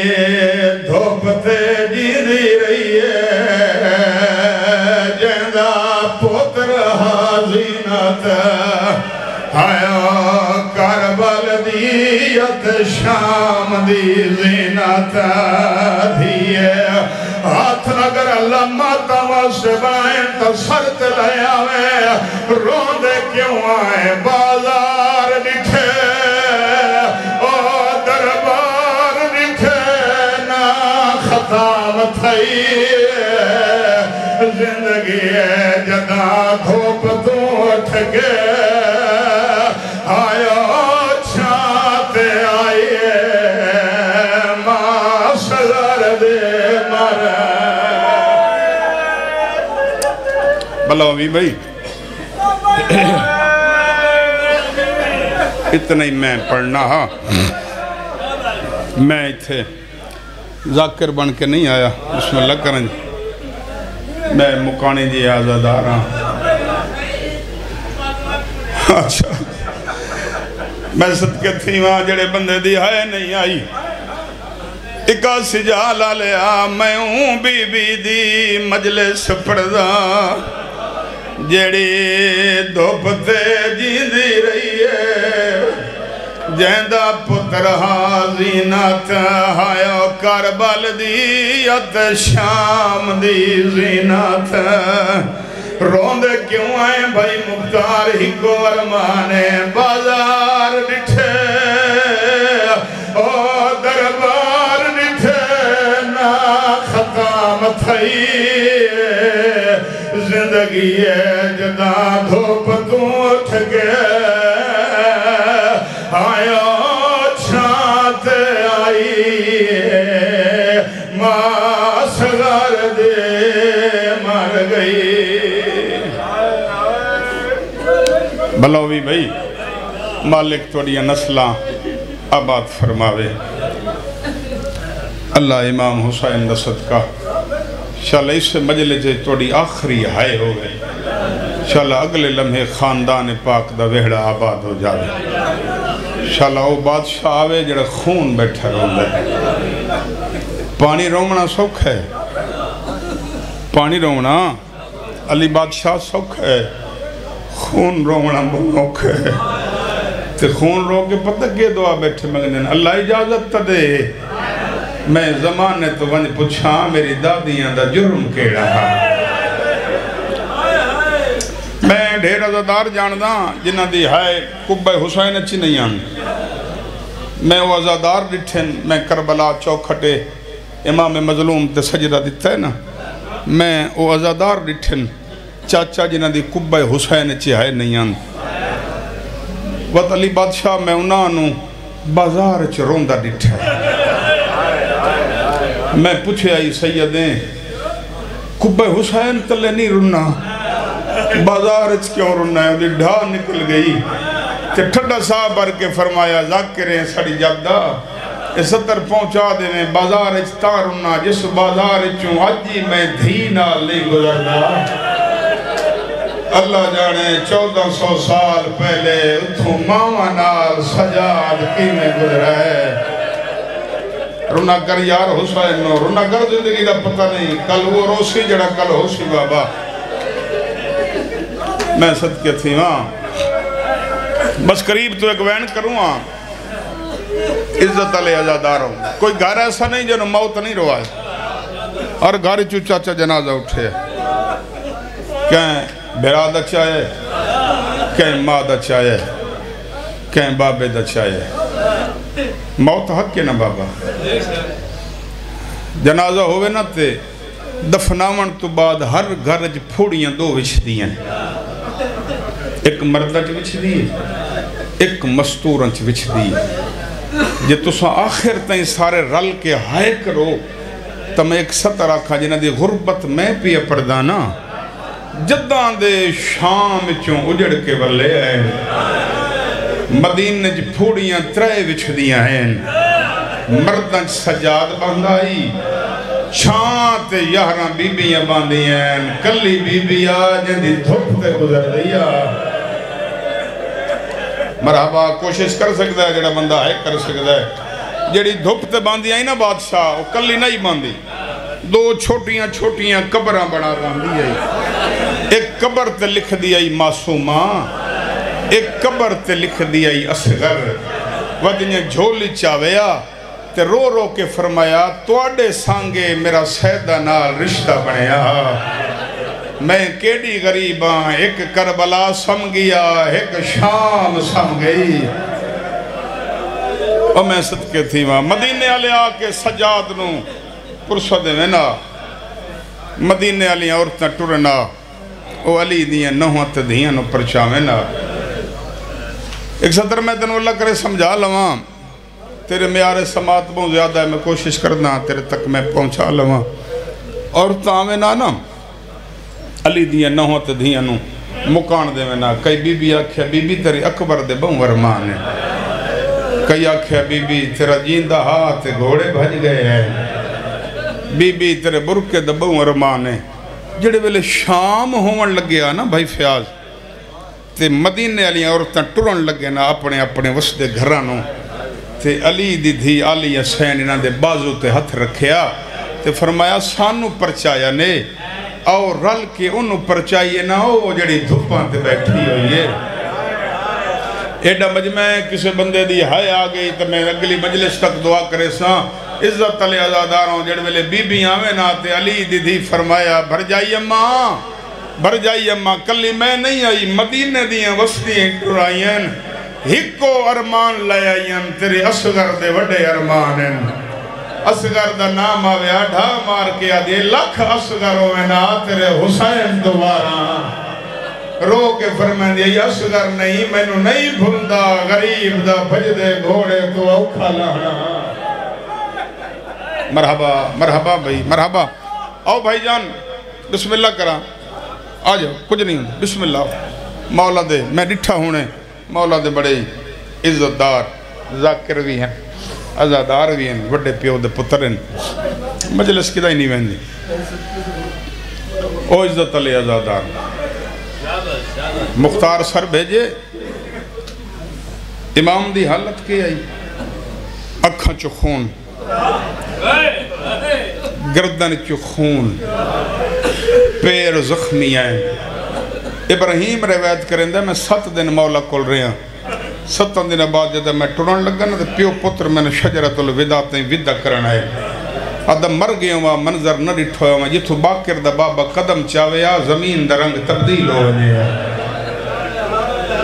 دھوپتے جی دی رہی ہے جیندہ پتر حاضینت آیا کربل دیت شام دی زینت دیئے ہاتھ اگر اللہ ماتا واسطے بائیں تو سرت لے آوے روندے کیوں آئے بازار نکھے او دربار نکھے نا ختم تھئی زندگی ہے جدا دھوپ تو اٹھ گئے آیا چھاتے آئیے ماں سزار دے مر بلوی بھائی اتنا ہی میں پڑھنا ہاں میں تھے ذاکر بن کے نہیں آیا بسم اللہ کریں میں مکانی جی آزادار ہاں اچھا میں صدقے تھی وہاں جڑے بندے دی ہے نہیں آئی اکا سجالا لیا میں ہوں بی بی دی مجلس پردہ جڑی دھوپتے جیندی رہی ہے جیندہ پتر حاضینت ہایا کربل دیت شام دی زینت روندے کیوں آئیں بھائی مختار ہی کو ارمانے بازار نٹھے او دربار نٹھے نا ختم تھئی زندگی ہے جدا دھوپ تو اٹھ گئے آیا چھانت آئی ماں سگار دے مر گئی بلوی بھائی مالک توڑیاں نسلہ آباد فرماوے اللہ امام حسین دست کا شاءاللہ اس سے مجلے جے توڑی آخری ہائے ہو گئے شاءاللہ اگلے لمحے خاندان پاک دا وہڑا آباد ہو جاوے شاءاللہ وہ بادشاہ آوے جڑا خون بیٹھا رہا ہے پانی رومنا سوکھ ہے پانی رومنا علی بادشاہ سوکھ ہے خون رومنا بھوک ہے تے خون رو کے پتہ کے دعا بیٹھے مگنین اللہ اجازت تا دے میں زمانے تو ونج پچھا میری دادیاں دا جرم کیڑا ہے میں ڈھیر عزادار جاندہ جنہ دی ہے قبہ حسین اچھی نہیں آن میں وہ عزادار ڈٹھن میں کربلا چوکھٹے امام مظلوم تے سجدہ دیتا ہے نا میں وہ عزادار ڈٹھن چاچا جنہ دی قبہ حسین اچھی ہے نہیں آن وقت علی بادشاہ میں انہوں بازار اچھ روندہ ڈٹھا ہے میں پوچھے آئی سیدیں قبہ حسین تلے نہیں رننا بازار اچھ کیوں رننا ہے وہ ڈھا نکل گئی کہ ٹھڈا صاحب بر کے فرمایا ذاکریں سڑی جبدہ اس ستر پہنچا دے میں بازار اچھ تا رننا جس بازار اچھوں آجی میں دھینا لے گزرنا اللہ جانے 1400 سال پہلے اتھوں ماما نال سجاد کی میں گزرا ہے رنہ کر یار حسین نو رنہ کر زندگی دا پتہ نہیں کل وہ روسی جڑا کل ہوسی بابا میں صدقے تھی وہاں بس قریب تو ایک وین کروں وہاں عزت علی عزاداروں کوئی گھر ایسا نہیں جنہوں موت نہیں روائے اور گھر چو چاچا جنازہ اٹھے کہیں بیراد اچھا ہے کہیں ماد اچھا ہے کہیں بابد اچھا ہے موت حق کے نا بابا جنازہ ہوئے نا تے دفناون تو بعد ہر گھر جو پھوڑیاں دو وچھ دیاں ایک مردٹ وچھ دی ایک مستورنچ وچھ دی جے تسا آخر تائیں سارے رل کے ہائے کرو تو میں ایک سطر آکھا جنہ دی غربت میں پیا پردانا جداں دے شام چوں اجڑ کے والے ہیں مدینہ جی پھوڑیاں ترے وچھ دیاں ہیں مردن سجاد بندائی چھانتے یہاں بی بیاں باندھی ہیں کلی بی بیا جن دی دھوپ تے گزر دیا مرحبا کوشش کر سکتا ہے جڑا بندہ ہے کر سکتا ہے جڑی دھوپ تے باندھی آئی نا بادشاہ وہ کلی نہیں باندھی دو چھوٹیاں چھوٹیاں قبراں بنا باندھی آئی ایک قبر تے لکھ دی آئی معصومہ ایک قبر تے لکھ دی آئی اصغر ودنیا جھولی چاویا تے رو رو کے فرمایا توڑے سانگے میرا سیدہ نال رشتہ بنیا میں کیڑی غریب ہاں ایک کربلا سم گیا ایک شام سم گئی اور میں صدقے تھی وہاں مدینے والے آکے سجاد نو پرسہ دے وینا مدینے والی عورتیں ٹرنا او علی دیاں نوہت دیاں نو پرچاوینا ایک سطر میں تنو اللہ کرے سمجھا لواں تیرے میارے سماعت بہت زیادہ ہے میں کوشش کرنا تیرے تک میں پہنچا لواں عورتیں آوینا نا علی دیاں نوہت دیاں نو مکان دے وینا کئی بی بی آکھیا بی بی تیری اکبر دے بہن ورمان ہے کئی آکھیا بی بی تیرا جیندہ ہاتھ گھوڑے بھج گئے ہیں بی بی تیرے برکے دے بہن ورمان ہے جڑے ویلے شام ہون لگیا نا بھائی فیاض تے مدینے علی عورتیں ٹرن لگے نا اپنے اپنے وسدے گھرانوں تے علی دی دھی علی حسین انہاں دے بازو تے ہتھ رکھیا تے فرمایا سانو پرچایا نے اور رل کے انہوں پرچائیے نہ ہو جڑی دھوپاں تے بیٹھی ہوئی ہے ایڈا مجمع کسے بندے دی ہائے آگئی تو میں اگلی مجلس تک دعا کرے ساں عزت علی عزاداروں جڑ ویلے بی بی آوے نا تے علی دی دی فرمایا بھر جائی اماں کلی میں نہیں آئی مدینے دیاں وسطیں ٹرائیں ہکو ارمان لے آئیں تیرے اصغر دے وڈے ارمان ہیں اصغر دا نام آویا ڈھا مار کے آدھے لکھ اصغر ہوئے نا تیرے حسین دوبارہ رو کے فرمائیں دیا یہ اصغر نہیں میں نو نہیں بھولدا غریب دا بھجدے گھوڑے تو اوکھا لانا مرحبا مرحبا بھائی مرحبا آؤ بھائی جان بسم اللہ کرا آجو کچھ نہیں ہوں بسم اللہ مولا دے میں ڈٹھا ہونے مولا دے بڑے عزتدار ذاکر بھی ہیں عزادار بھی ہیں وڈے پیو دے پتر ہیں مجلس کدھا ہی نہیں ویندی او عزت علی عزادار مختار سر بھیجے امام دی حالت کی آئی اکھاں چو خون گردن چو خون پیر زخمی آئیں ابراہیم روایت کریں دے میں 7 دن مولا کھول رہے ہیں 7 دن بعد جدہ میں ٹرن لگا نا پیو پتر میں نے شجرت الوداع تیں ودہ کرنا ہے آدم مر گئے ہوا منظر نہ ڈٹھو ہوا جتو باکر دا بابا قدم چاوے آ زمین دا رنگ تبدیل ہو جائے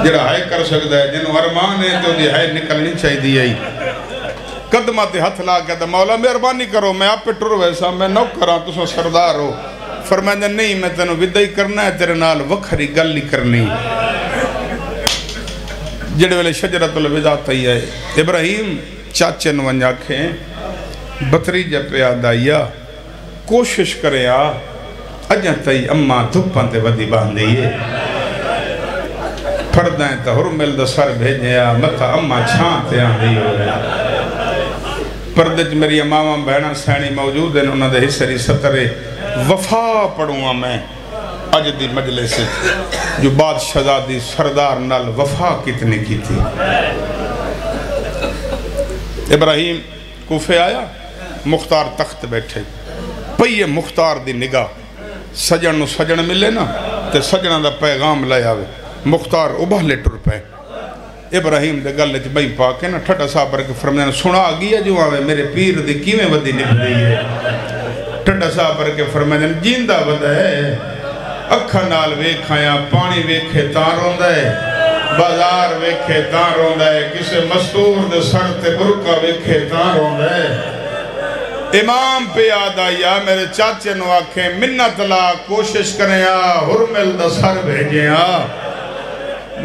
جڑا ہائے کر سکتا ہے جنہوں ارمان ہے تو دی ہائے نکلنی چاہی دی آئی قدمہ تے ہتھ لا کے دا مولا مہربانی کرو میں آپ پہ ٹر ویسا میں نو کراں تو سو سردار ہو فرمائے نہیں میں تینوں ودہ ہی کرنا ہے تیرے نال وکھری گل نہیں کرنی جڑے والے شجرت الوداع تئی ہے ابراہیم چاچے نوان آکھیں بطریجہ پہ آدائیا کوشش کرے آ اجاں تئی اماں دھپاں تے ودی باندھئیے پھردائیں تا حرمل دا سر بھیجے آ متا اماں چھان تے آندھی ہو رہے پردج میری امامہ بہنہ سینی موجود ہیں انہوں نے حصری سترے وفا پڑھوں میں اج دی مجلس جو بادشاہزادی سردار نال وفا کتنی کی تھی ابراہیم کوفے آیا مختار تخت بیٹھے پئیے مختار دی نگاہ سجن نو سجن ملے نا تے سجنہ دا پیغام لے آوے مختار ابھالے ٹر پہ ابراہیم دے گلے چ بھئی پاکے نا ٹھٹا صاحب پر کے فرمایا سنا گیا جو آوے میرے پیر دی کیویں ودی نکھ دی ہے ٹھٹا صاحب پر کے فرمایا جیندہ ود ہے اکھا نال ویکھایا پانی ویکھے تاں روندا ہے بازار ویکھے تاں روندا ہے کسے مستور دے سر تے برکا ویکھے تاں روندا ہے امام پہ یاد آیا میرے چاچے نو آکھیں منت لا کوشش کریں آ حرمل دا سر بھیجیں آ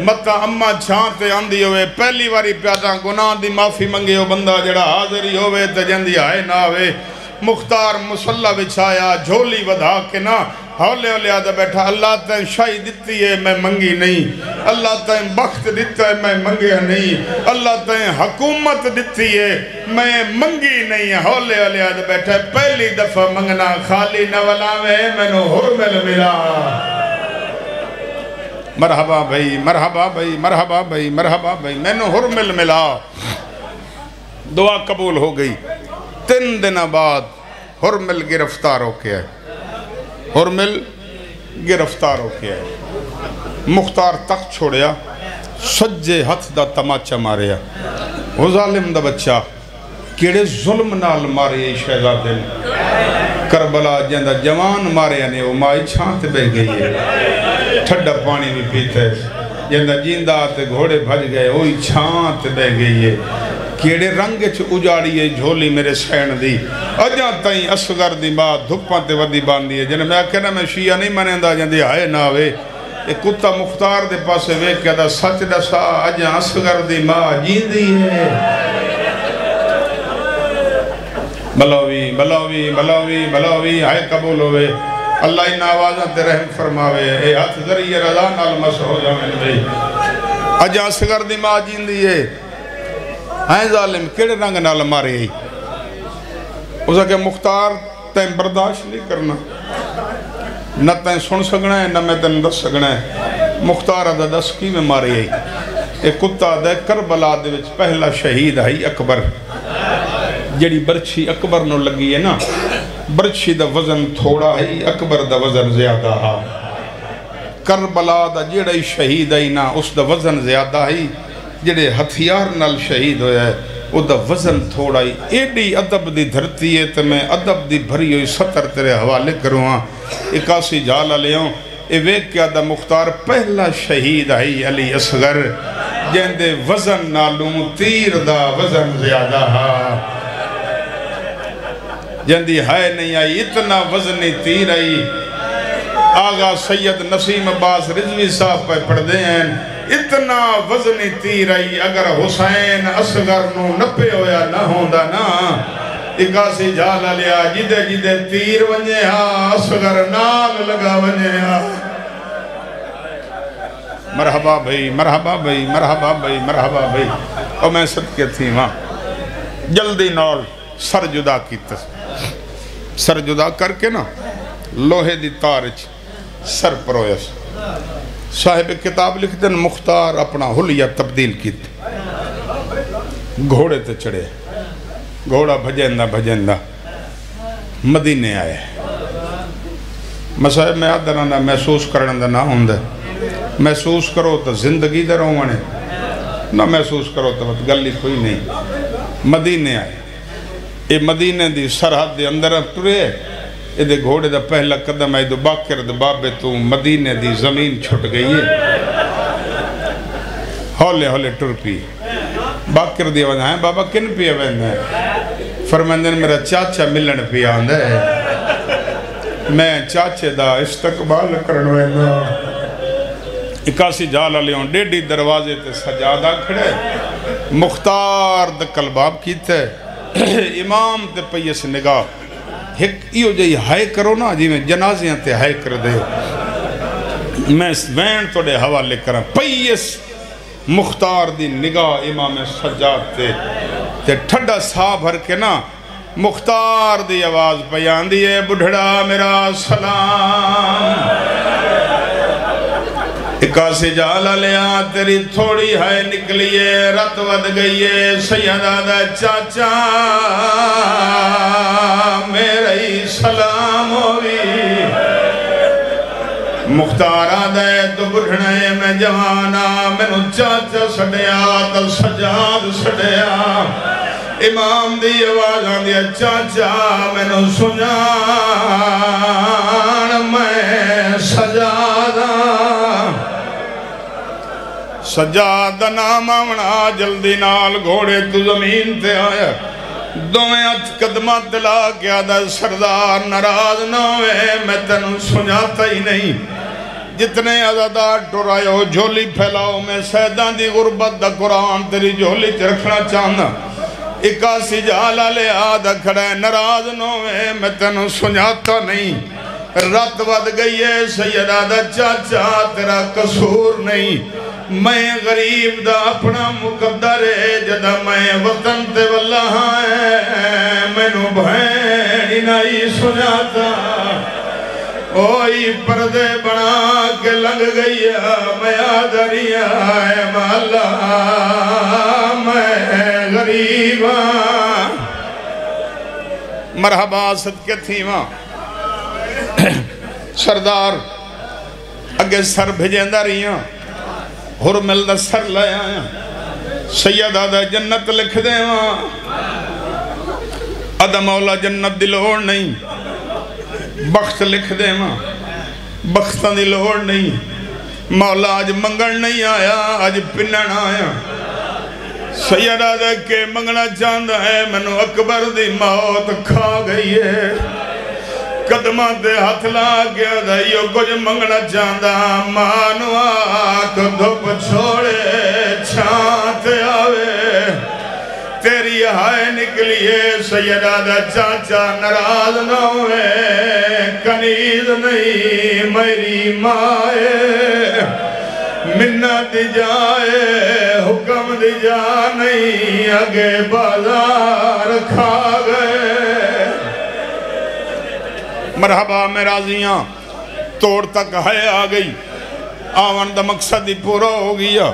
متا اممہ چھانتے آندھی ہوئے پہلی واری پیاداں گناہ دی معافی منگے ہو بندہ جڑا حاضری ہوئے تے جندی آئے نہ ہوئے مختار مسلح بچھایا جھولی ودھا کے نا ہولے ہولے آدھا بیٹھا اللہ تین شاہی دیتی ہے میں منگی نہیں اللہ تین بخت دیتا ہے میں منگیا نہیں اللہ تین حکومت دیتی ہے میں منگی نہیں ہولے ہولے آدھا بیٹھا پہلی دفعہ منگنا خالی نولا میں نو حرمل ملا مرحبا بھائی مرحبا بھائی مرحبا بھائی مرحبا بھائی میں نو حرمل ملا دعا قبول ہو گئی 3 دن بعد حرمل گرفتار ہو کے ہے حرمل گرفتار ہو کے ہے مختار تخت چھوڑیا سجے ہتھ دا تماچا ماریا وہ ظالم دا بچہ کیڑے ظلم نال مارے شہزادے کربلا جندہ جوان مارے نے وہ مائی چھانت بہ گئی ہے ٹھڈا پانی بھی پیتا ہے جندہ جیندہ آتے گھوڑے بھج گئے وہی چھانت بہ گئی ہے کیڑے رنگ چھ اجاڑی ہے جھولی میرے سین دی اجاں تائیں اصغر دی بات دھپاں تے ودی باندھی ہے جنہیں میں کہنا میں شیعہ نہیں منیندہ جندی آئے نہ آوے ایک کتا مختار دے پاسے ویک کہتا سچ دسا اجاں اصغر دی ماں جیندی ہے بلاوی بلاوی بلاوی بلاوی آئے قبول ہوئے اللہ ان آوازاں تے رحم فرماوے اے ہاتھ ذریعہ رضا نال مس ہو جاویں بھئی اجاں اصغر دی ماں جیندی ہے ہیں ظالم کیڑے رنگ نال مارے ہی اسا کہ مختار تین برداشت نہیں کرنا نہ تین سن سکنا ہے نہ میں تین دس سکنا ہے مختار آدھا دس کی میں مارے ہی ایک کتا آدھا کربلا دے وچ پہلا شہید ہے اکبر جڑی برچھی اکبر نو لگی ہے نا برچھی دا وزن تھوڑا ہے اکبر دا وزن زیادہ ہے کربلا دا جڑی شہید ہے نا اس دا وزن زیادہ ہے جڑے ہتھیار نال شہید ہویا ہے وہ دا وزن تھوڑا ہی ایڈی ادب دی دھرتی ہے تو میں ادب دی بھری ہوئی سطر تیرے حوالے کروں ہاں 81 جالا لے ہوں اے ویک کیا دا مختار پہلا شہید ہے علی اصغر جن دے وزن نالوں تیر دا وزن زیادہ ہاں جن دی ہائے نہیں آئی اتنا وزنی تیر آئی آغا سید نسیم عباس رضوی صاحب پہ پڑھ دے ہیں اتنا وزنی تیر آئی اگر حسین اصغر نو نپے ہویا نہ ہوندہ نا 81 جالا لیا جدے جدے تیر ونجے ہاں اصغر نال لگا ونجے ہاں مرحبا بھئی مرحبا بھئی مرحبا بھئی مرحبا بھئی اور میں صدقے تھی وہاں جلدی نال سر جدا کیتا سر جدا کر کے نا لوہے دی تارچ سر پرویس صاحب کتاب لکھ دن مختار اپنا حلیہ تبدیل کیت گھوڑے تے چڑھے گھوڑا بھجندہ بھجندہ مدینے آئے صاحب میں آدھرانا محسوس کرنے نہ ہوندے محسوس کرو تو زندگی دے رہوانے نہ محسوس کرو تو گلی کوئی نہیں مدینے آئے اے مدینے دی سرحد دے اندر ٹرے اے دے گھوڑے دا پہلا قدم ہے دو باکر دو بابے تو مدینے دی زمین چھٹ گئی ہے ہولے ہولے ٹر پی باکر دی آواز ہیں بابا کن پی آواز ہیں فرمندن میرا چاچا ملن پی آندہ ہے میں چاچے دا استقبال کرنوے نا 81 جالا لیوں ڈیڈی دروازے تے سجادہ کھڑے مختار دا قلباب کیتے امام تے پیس نگاہ ایک ایو جائی ہائے کرو نا جی میں جنازیاں تے ہائے کر دے میں وین توڑے حوالے کرا پیس مختار دی نگاہ امام سجاد تے ٹھڈا سا بھر کے نا مختار دی آواز بیان دیئے بڑھڑا میرا سلام 81 جالا لیا تیری تھوڑی ہے نکلیے رت ود گئیے سیدہ دا چاچا میرے سلام ہوئی مختارہ دے تو بڑھنے میں جوانا میں نو چاچا سڑیا تو سجاد سڑیا امام دی آواز آن دیا چاچا میں نو سنان میں سجادہ سجاد نام آمنا جلدی نال گھوڑے تو زمین تے آیا دویں ہتھ قدمہ دلا کیا دا سردار ناراض نہ ہوئے میں تنوں سناتا ہی نہیں جتنے عزادار ٹورائے ہو جھولی پھیلاؤ میں سیدان دی غربت دا قرآن تیری جھولی تے رکھنا چاہنا اکاسی جالا لے آدھا کھڑا ہے نراز نوے میں تینوں سنجاتا نہیں رات ود گئی ہے سیدہ دا چاچا تیرا قصور نہیں میں غریب دا اپنا مقدر ہے جدہ میں وطن تے واللہ ہے میں نو بھین نہیں سنجاتا اوئی پردے بنا کے لنگ گئی ہے میں آدھریا ہے مولا میں غریبا مرحبا صدقے تھی ماں سردار اگے سر بھیجیں دا رہی ہیں حرمل دا سر لے آیا سیدہ دا جنت لکھ دے ماں ادا مولا جنت دی لوڑ نہیں بخت لکھ دے ماں بختہ دی لوڑ نہیں مولا آج منگن نہیں آیا آج پنن آیا سیدہ دے کے منگنا چاندہ ہے منو اکبر دی موت کھا گئی ہے قدمہ دے ہاتھ لا گیا دائیو کچھ منگنا چاندہ مانو آکھ دھوپ چھوڑے چھانتے آوے تیری ہائے نکلیے سیدہ دا چاچا نراز نہ ہوئے کنیز نہیں میری مائے منت دی جائے حکم دی جا نہیں اگے بازار کھا گئے مرحبا میں راضیاں توڑ تک ہے آگئی آون دا مقصد ہی پورا ہو گیا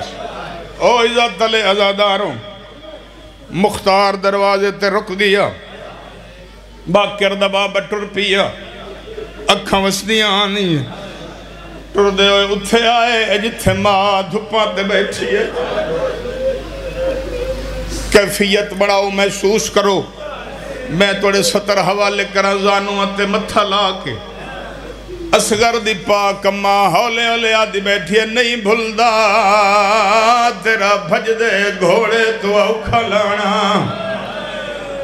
او عزت تلے ازاداروں مختار دروازے تے رک گیا باکر دبا بٹر پیا اکھاں وسدیاں آنی ٹر دے ہوئے اتھے آئے جتھے ماں دھپاں تے بیٹھی ہے کیفیت بڑاؤ محسوس کرو میں توڑے ستر حوالے کرا زانوں تے متھا لا کے اسگر دی پاک اماں ہولے ہولے آدھی بیٹھی ہے نہیں بھلدا تیرا بھج دے گھوڑے تو اوکھا لانا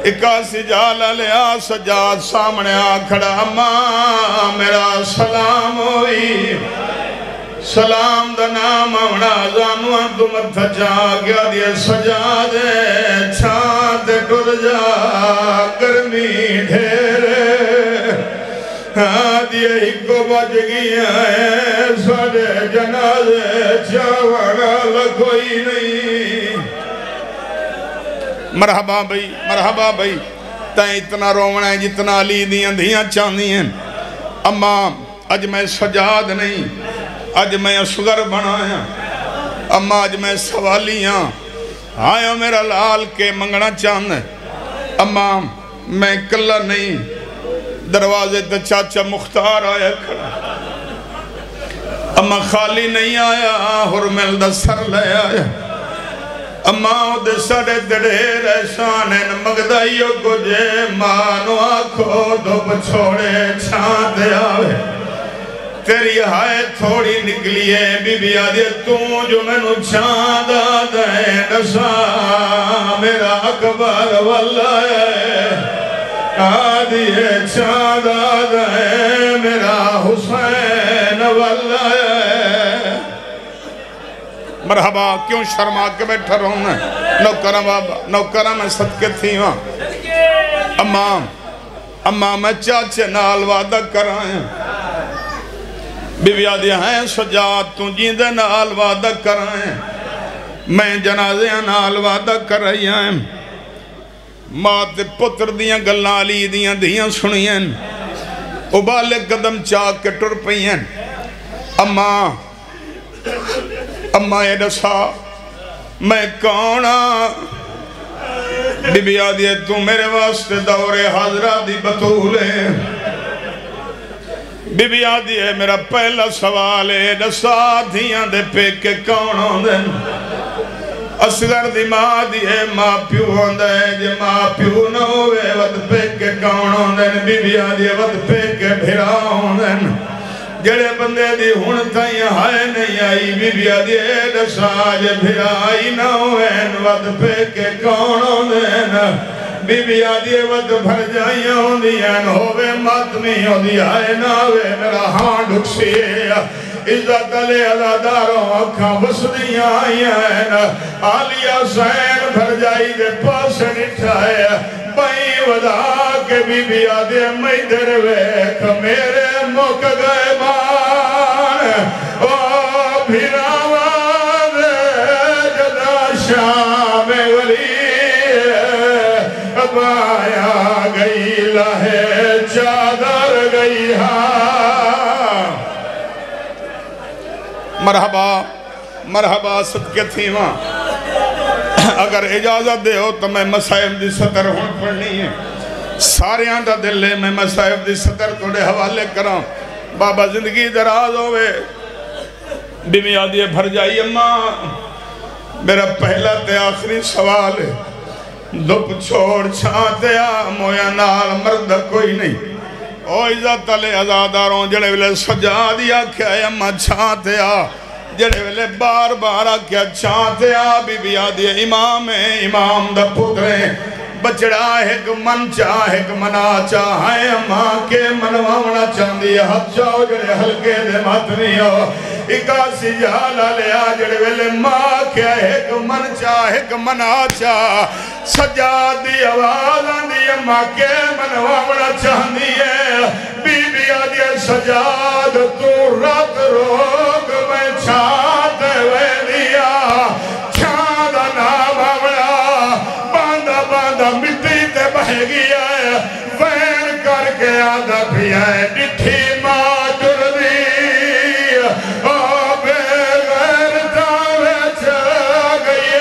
اکاسی جالا لیا سجاد سامنے آ کھڑا اماں میرا سلام ہوئی سلام دا نام آونا زانوں تو متھا چاہ گیا دیے سجادے چھانتے ٹر جا گرمی ڈھیرے آدھیے ہی کو بچ گیا ہے سارے جنازے چاوڑا لکھوئی نہیں مرحبا بھائی تائیں اتنا رونا ہے جتنا علی دیاں دھیاں چاندی ہیں اماں اج میں سجاد نہیں اج میں اصغر بنایا اماں اج میں سوالیاں آیا میرا لال کے منگنا چاند ہے اماں میں کلہ نہیں دروازے تے چاچا مختار آیا کھڑا اماں خالی نہیں آیا حرمل دا سر لے آیا اماں دے سڑے دڑیر ایسانین مگدائیو کو جے مانو آنکھو دھوپ چھوڑے چھانتے آوے تیری ہائے تھوڑی نکلیے بی بی آدھے تو جو میں نو چھاندہ دے نسا میرا اکبر واللہ ہے آدھیے چھاندہ دے میرا حسین واللہ ہے مرحبا کیوں شرما کے بیٹھا رہوں میں نوکرہ میں صدقے تھی وہاں اماں میں چاچے نال وعدہ کرائیں بی بی آدھی ہیں سجاد تو جیندے نال وعدہ کرائیں میں جنازے نال وعدہ کرائیں ماں تے پتر دیاں گلنا علی دیاں دیاں سنیاں ابالے قدم چاک کے ٹر پئیں اماں اے دسا میں کونا بی بی آدھی ہے تو میرے واسطے دور حاضرہ دی بطولے بی بی آدھی ہے میرا پہلا سوال ہے دسا دھیاں دے پہ کے کونوں دن اصغر دی ماں دی ہے ماں پیو ہوندہ ہے جے ماں پیو نہ ہوئے ود پہ کے کونوں دن بی بی آدھی ہے ود پہ کے بھراؤں دن جڑے بندے دی ہون تھائیں ہائے نہیں آئی بی بی آدھی ہے دسا جے بھرائی نہ ہوئے ود پہ کے کونوں دن بی بی آدھی ود بھر جائیاں ہوں دیاں ہوئے ماتمی ہوں دی آئے نہ ہوئے میرا ہاں ڈھک سی عزت علی عزاداروں اکھاں وسدیاں آئیں عالیہ حسین بھرجائی دے پاس نٹھائے بھائی ودا کے بی بی آدھے میں در ویکھ میرے موک گئے مان او بھیراوان جدا شام ولی بایا گئی لہے چادر گئی ہاں مرحبا مرحبا صدقے تھی ماں اگر اجازت دے ہو تو میں مسائب دی سطر ہون پڑھنی ہے سارے آنٹا دل لے میں مسائب دی سطر توڑے حوالے کرام بابا زندگی دراز ہوئے بیوی آدھی بھر جائی اماں میرا پہلا تے آخری سوال ہے دپ چھوڑ چھانتے آ مویا نال مرد کوئی نہیں او عزت علی عزاداروں جڑے ویلے سجا دیا کیا اماں چھانتے آ جڑے ویلے بار بار کیا چھانتے آ بی بی آدھی امام ہے امام دا پترے بچڑا ایک من چاہ ایک منا چاہے اماں کے منواؤنا چاندی حد چاہو جڑے ہلکے دے ماتنی ہو اکاسی جالا لیا جڑے ویلے ماں کیا ایک من چاہ ایک منا چاہ سجاد دی آواز آندی اماں کے منواؤنا چاندی ہے بی بی آدھی سجاد تو رات روگ میں چھاتے ہوئے دیا چھاندہ نام آوڑا باندہ باندہ مٹی تے بہے گیا ہے وین کر کے آدھا بھی ہے ڈٹھی ماں جڑ دی او بے غیر داوے چا گئی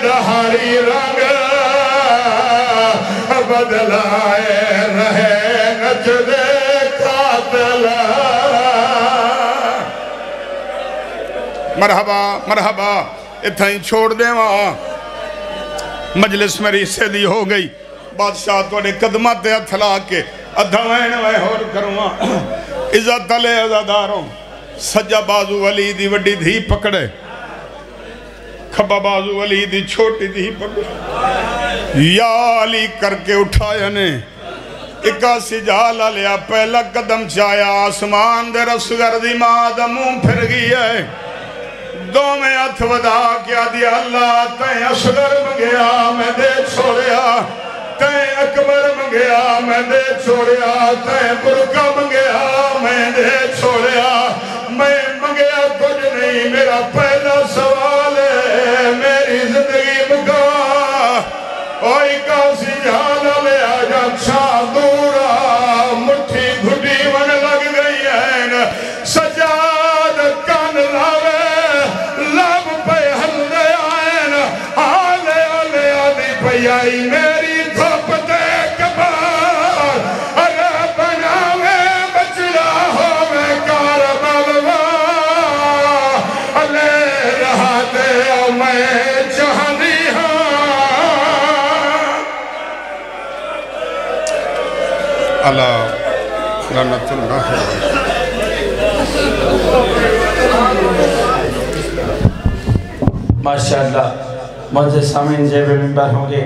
دہاری رنگ بدلائے رہے نچ دے قاتل مرحبا مرحبا اتھا ہی چھوڑ دے وہاں مجلس میری حصے دی ہو گئی بادشاہ توڑے قدمات دے اتھلا کے ادھوین وے ہور کروں عزت علی عزاداروں سجا بازو ولی دی وڈی دھی پکڑے کھبا بازو ولی دی چھوٹی دھی پکڑے یا علی کر کے اٹھایا نے اکاسی جالا لیا پہلا قدم چایا آسمان دے رسگر دی ماں دا منہ پھر گئی ہے دو میں ہتھ ودا کیا دیا اللہ تین اصغر منگیا میں دے چھوڑیا تین اکبر منگیا میں دے چھوڑیا تین برکہ منگیا میں دے چھوڑیا میں منگیا کچھ نہیں میرا پہلا سوال ہے میری زندگی مکا اوئی کاسی جانا لے آجا چھا دورا مٹھی گھٹی من لگ گئی ہے سجاد کان لاوے لب پہ ہل دے آئین آلے آلے آدھی پہ آئی میری دھوپ دے کبار اگر بناوے بچڑا ہوئے کار ملوا علی رہا دے میں چاہنی اللہ لعنت اللہ ماشاءاللہ معزز سامعین جیب منبر ہوں گے